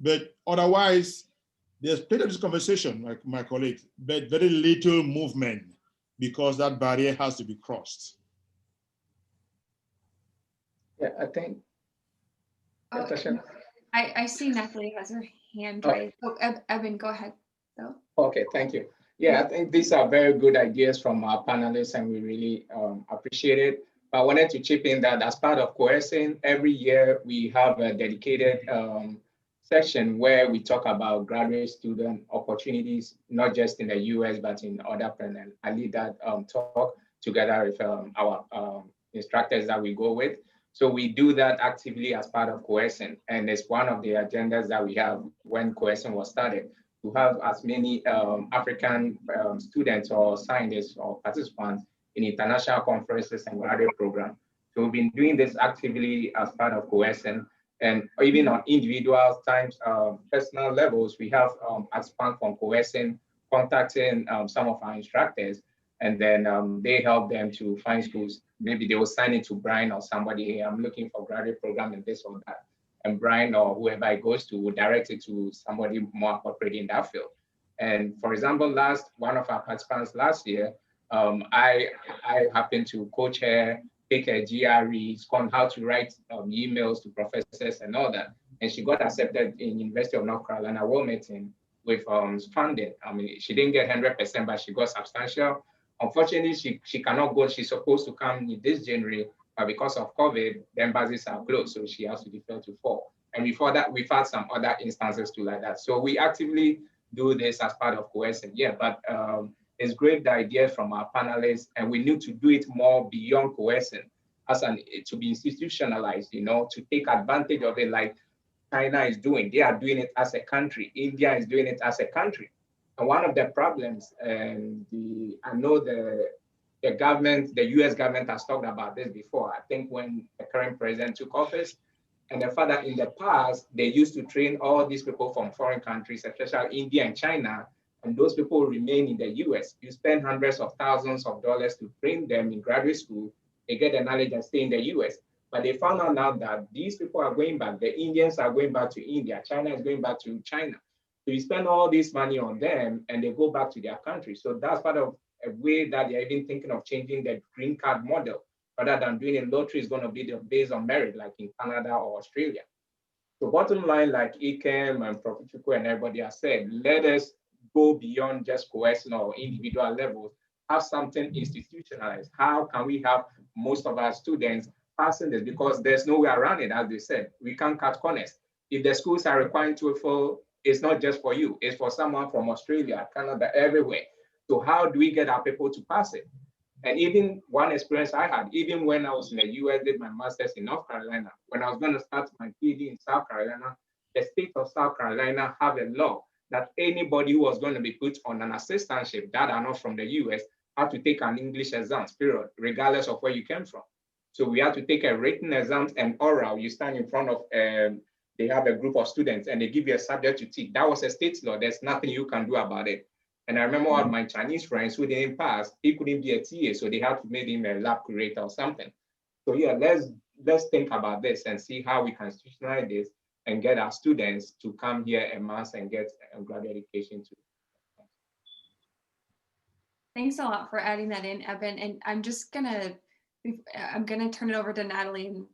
but otherwise, there's plenty of this conversation, like my colleagues, but very little movement because that barrier has to be crossed. Yeah, I think. I see Natalie has her hand raised. Oh, Evan, go ahead. So. Okay, thank you. Yeah, I think these are very good ideas from our panelists, and we really appreciate it. But I wanted to chip in that as part of COESSING, every year we have a dedicated section where we talk about graduate student opportunities, not just in the US, but in other places. I lead that talk together with our instructors that we go with. So we do that actively as part of COESSING, and it's one of the agendas that we have when COESSING was started, to have as many African students or scientists or participants in international conferences and graduate programs. So we've been doing this actively as part of COESSING, and even on individual times, personal levels, we have participants from COESSING contacting some of our instructors, and then they help them to find schools. Maybe they will sign it to Brian or somebody, hey, I'm looking for graduate program and this or that. And Brian or whoever it goes to will direct it to somebody more appropriate in that field. And for example, one of our participants last year, I happened to co-chair, take a GRE on how to write emails to professors and all that. And she got accepted in University of North Carolina, Wilmington, with funding. I mean, she didn't get 100%, but she got substantial. Unfortunately, she cannot go. She's supposed to come in this January, but because of COVID, the embassies are closed, so she has to defer to fall. And before that, we've had some other instances too like that. So we actively do this as part of COESSING. Yeah, but it's great the ideas from our panelists, and we need to do it more beyond COESSING, to be institutionalized, you know, to take advantage of it like China is doing. They are doing it as a country. India is doing it as a country. And one of the problems, and I know the government, the US government has talked about this before. I think when the current president took office, and the fact that in the past, they used to train all these people from foreign countries, especially India and China, and those people remain in the US. You spend hundreds of thousands of dollars to train them in graduate school, they get the knowledge and stay in the US. But they found out now that these people are going back. The Indians are going back to India. China is going back to China. So you spend all this money on them and they go back to their country. So that's part of a way that they're even thinking of changing the green card model. Rather than doing a lottery, is going to be based on merit, like in Canada or Australia. So bottom line, like Ikem and Prof. Ichoko and everybody has said, let us go beyond just COESSING or individual levels, have something institutionalized. How can we have most of our students passing this? Because there's no way around it, as they said. We can't cut corners. If the schools are requiring TOEFL, it's not just for you, it's for someone from Australia, Canada, everywhere. So how do we get our people to pass it? And even one experience I had, even when I was in the US, did my master's in North Carolina, when I was going to start my PhD in South Carolina, the state of South Carolina have a law that anybody who was going to be put on an assistantship that are not from the US had to take an English exam, period, regardless of where you came from. So we had to take a written exam and oral. You stand in front of, they have a group of students and they give you a subject to teach. That was a state law. There's nothing you can do about it. And I remember one of my Chinese friends who didn't pass, he couldn't be a TA, so they had to make him a lab curator or something. So yeah, let's think about this and see how we can institutionalize this and get our students to come here en masse and get a graduate education too. Thanks a lot for adding that in, Eben. And I'm gonna turn it over to Natalie in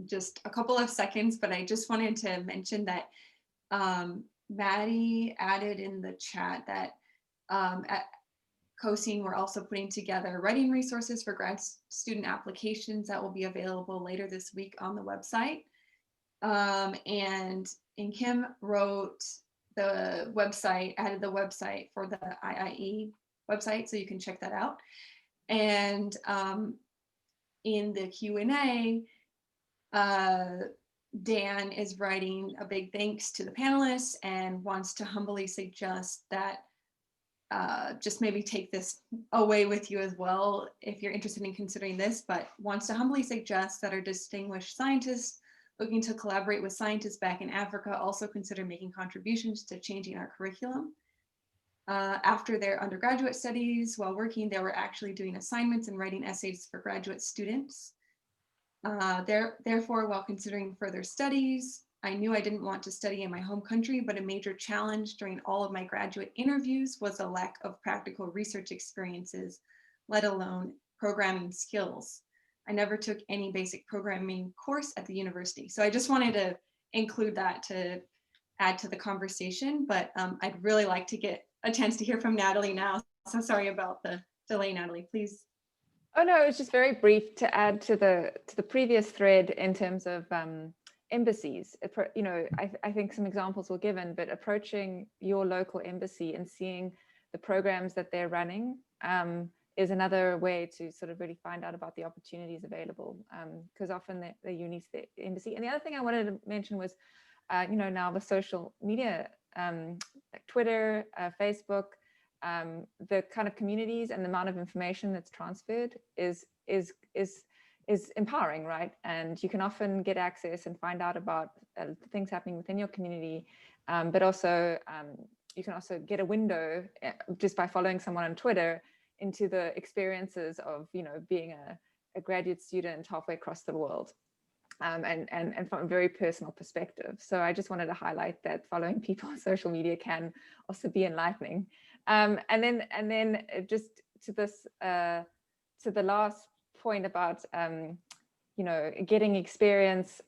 just a couple of seconds, but I just wanted to mention that Maddie added in the chat that at COESSING, we're also putting together writing resources for grad student applications that will be available later this week on the website. And Kim wrote the website, added the website for the IIE website, so you can check that out. And in the Q&A, Dan is writing a big thanks to the panelists and wants to humbly suggest that just maybe take this away with you as well if you're interested in considering this, but wants to humbly suggest that our distinguished scientists looking to collaborate with scientists back in Africa also consider making contributions to changing our curriculum. After their undergraduate studies, while working, they were actually doing assignments and writing essays for graduate students. Therefore, while considering further studies, I knew I didn't want to study in my home country, but a major challenge during all of my graduate interviews was a lack of practical research experiences, let alone programming skills. I never took any basic programming course at the university. So I just wanted to include that to add to the conversation, but I'd really like to get a chance to hear from Natalie now. So sorry about the delay, Natalie, please. Oh no, it's just very brief to add to the previous thread in terms of embassies. You know, I think some examples were given, but approaching your local embassy and seeing the programs that they're running is another way to sort of really find out about the opportunities available, because often they're unique to the embassy. And the other thing I wanted to mention was, you know, now the social media, like Twitter, Facebook, the kind of communities and the amount of information that's transferred is empowering, right? And you can often get access and find out about things happening within your community, but also you can also get a window just by following someone on Twitter into the experiences of, you know, being a graduate student halfway across the world, and from a very personal perspective. So I just wanted to highlight that following people on social media can also be enlightening. And then just to this, to the last point about, you know, getting experience,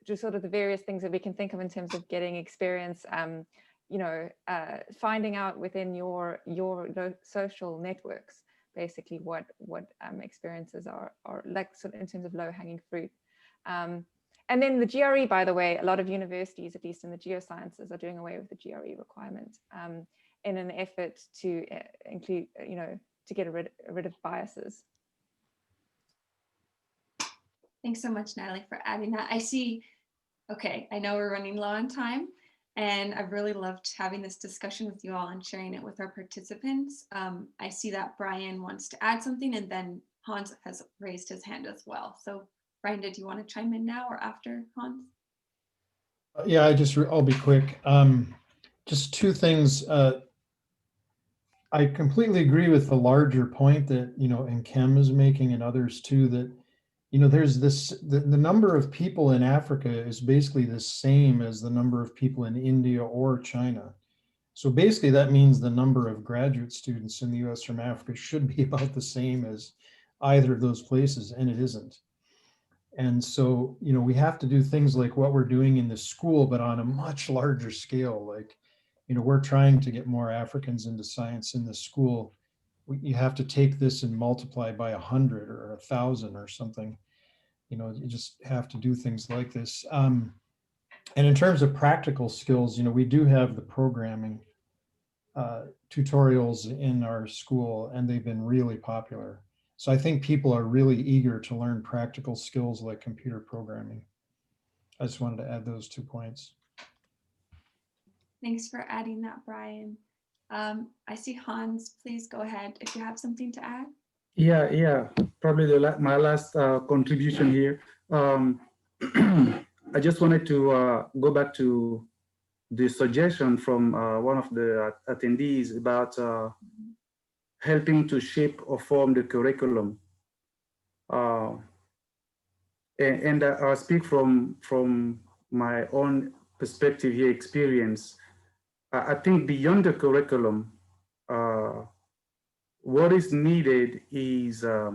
just sort of the various things that we can think of in terms of getting experience, you know, finding out within your social networks, basically what experiences are like, sort of in terms of low-hanging fruit. And then the GRE, by the way, a lot of universities, at least in the geosciences, are doing away with the GRE requirement in an effort to include, you know, to get rid of biases. Thanks so much, Natalie, for adding that. I see, okay, I know we're running low on time, and I've really loved having this discussion with you all and sharing it with our participants. I see that Brian wants to add something, and then Hans has raised his hand as well. So Brian, did you want to chime in now or after Hans? Yeah, I'll be quick. Just two things. I completely agree with the larger point that, you know, and Kem is making, and others too, that, you know, there's this, the number of people in Africa is basically the same as the number of people in India or China. So basically that means the number of graduate students in the US from Africa should be about the same as either of those places, and it isn't. And so, you know, we have to do things like what we're doing in the school, but on a much larger scale. Like, you know, we're trying to get more Africans into science in the school. You have to take this and multiply by 100 or 1,000 or something. You know, you just have to do things like this. And in terms of practical skills, you know, we do have the programming tutorials in our school, and they've been really popular. So I think people are really eager to learn practical skills like computer programming. I just wanted to add those 2 points. Thanks for adding that, Brian. I see Hans, please go ahead if you have something to add. Yeah, probably my last contribution here. I just wanted to go back to the suggestion from one of the attendees about helping to shape or form the curriculum. And I'll speak from my own perspective here, experience. I think beyond the curriculum, what is needed is, I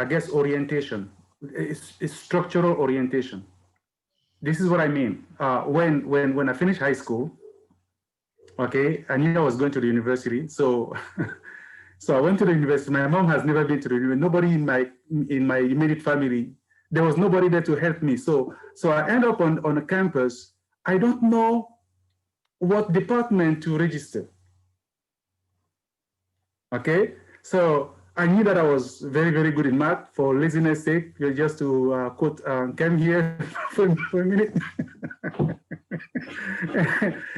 guess, orientation. It's structural orientation. This is what I mean. When I finished high school, okay, I knew I was going to the university. So, so I went to the university. My mom has never been to the university. Nobody in my immediate family, there was nobody there to help me. So I end up on a campus. I don't know what department to register. Okay, so I knew that I was very, very good in math. For laziness sake, just to quote Cam here for a minute.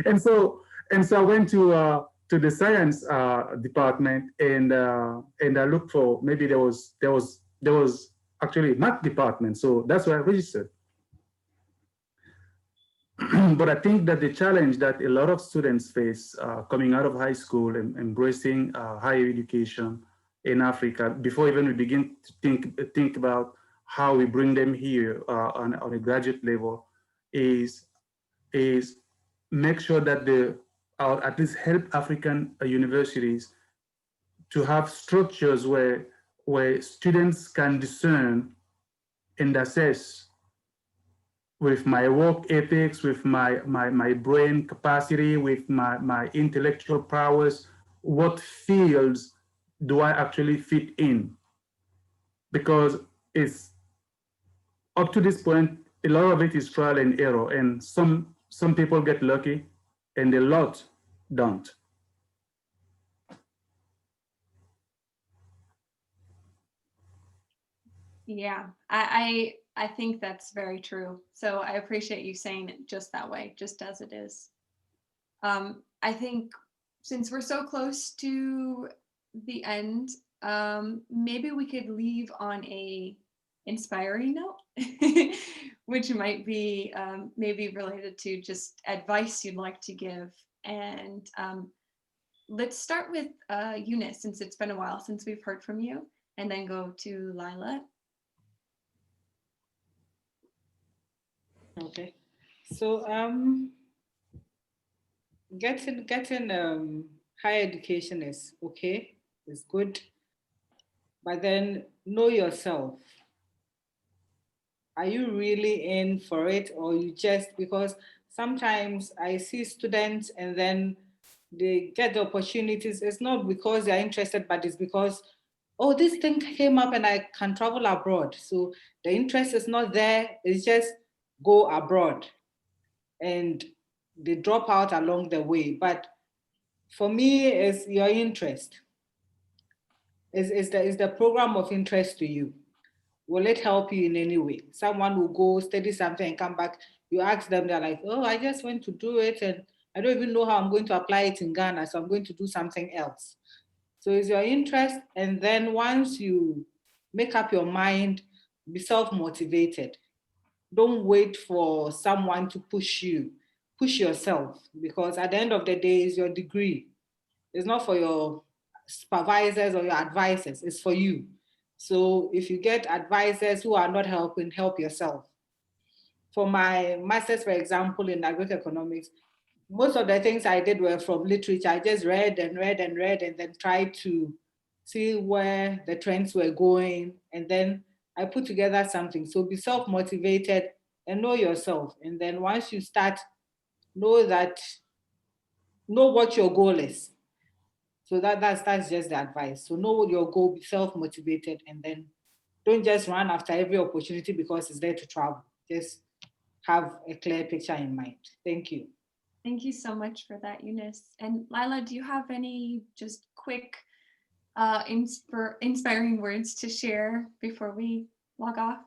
and so I went to the science department, and I looked for, maybe there was actually a math department. So that's where I registered. But I think that the challenge that a lot of students face coming out of high school and embracing higher education in Africa, before even we begin to think about how we bring them here on a graduate level, is make sure that or at least help African universities to have structures where students can discern and assess, with my work ethics, with my brain capacity, with my intellectual prowess, what fields do I actually fit in? Because it's up to this point, a lot of it is trial and error, and some people get lucky and a lot don't. Yeah, I think that's very true. So I appreciate you saying it just that way, just as it is. I think since we're so close to the end, maybe we could leave on a inspiring note, which might be maybe related to just advice you'd like to give. And let's start with Eunice, since it's been a while since we've heard from you, and then go to Lila. Okay, so getting higher education is okay, it's good, but then know yourself. Are you really in for it, or you just, because sometimes I see students and then they get the opportunities. It's not because they're interested, but it's because, oh, this thing came up and I can travel abroad. So the interest is not there, it's just go abroad. And they drop out along the way. But for me, it's your interest. Is the program of interest to you? Will it help you in any way? Someone will go study something and come back. You ask them, they're like, oh, I just went to do it and I don't even know how I'm going to apply it in Ghana, so I'm going to do something else. So it's your interest. And then once you make up your mind, be self-motivated. Don't wait for someone to push you. Push yourself, because at the end of the day, it's your degree. It's not for your supervisors or your advisors, it's for you. So if you get advisors who are not helping, help yourself. For my master's, for example, in agroeconomics, most of the things I did were from literature. I just read and read and read and then tried to see where the trends were going. And then I put together something. So be self-motivated and know yourself. And then once you start, know what your goal is. So that's just the advice. So know your goal, be self-motivated, and then don't just run after every opportunity because it's there to travel. Just have a clear picture in mind. Thank you. Thank you so much for that, Eunice. And Lila, do you have any just quick inspiring words to share before we log off?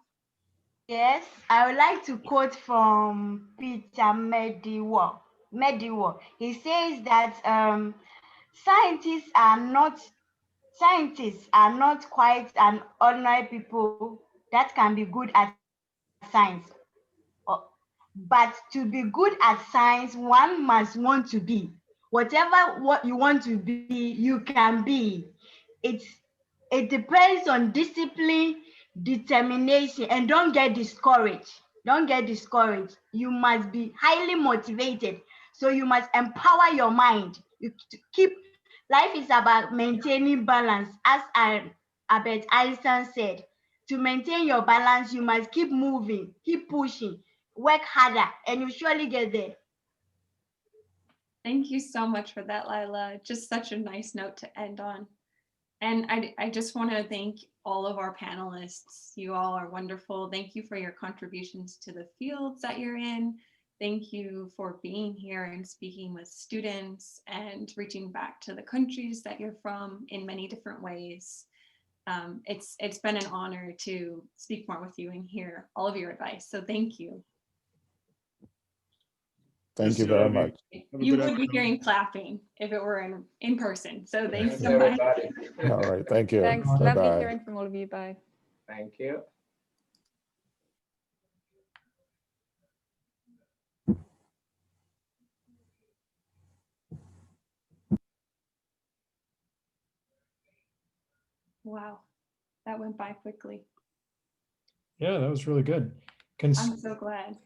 Yes, I would like to quote from Peter Mediwo. He says that scientists are not quite an ordinary people that can be good at science. But to be good at science, one must want to be. Whatever what you want to be, you can be. It depends on discipline, determination, and don't get discouraged. Don't get discouraged. You must be highly motivated. So you must empower your mind. You keep life is about maintaining balance, as Albert Einstein said. To maintain your balance, you must keep moving, keep pushing, work harder, and you surely get there. Thank you so much for that, Lila. Just such a nice note to end on. And I just want to thank all of our panelists. You all are wonderful. Thank you for your contributions to the fields that you're in. Thank you for being here and speaking with students and reaching back to the countries that you're from in many different ways. It's been an honor to speak more with you and hear all of your advice. So thank you. Thank you very much. You would be hearing clapping if it were in person. So thanks Thanks, so much. everybody. All right, thank you. Thanks. Bye-bye. Lovely hearing from all of you. Bye. Thank you. Wow, that went by quickly. Yeah, that was really good. I'm so glad.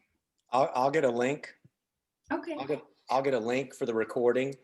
I'll get a link. Okay. I'll get a link for the recording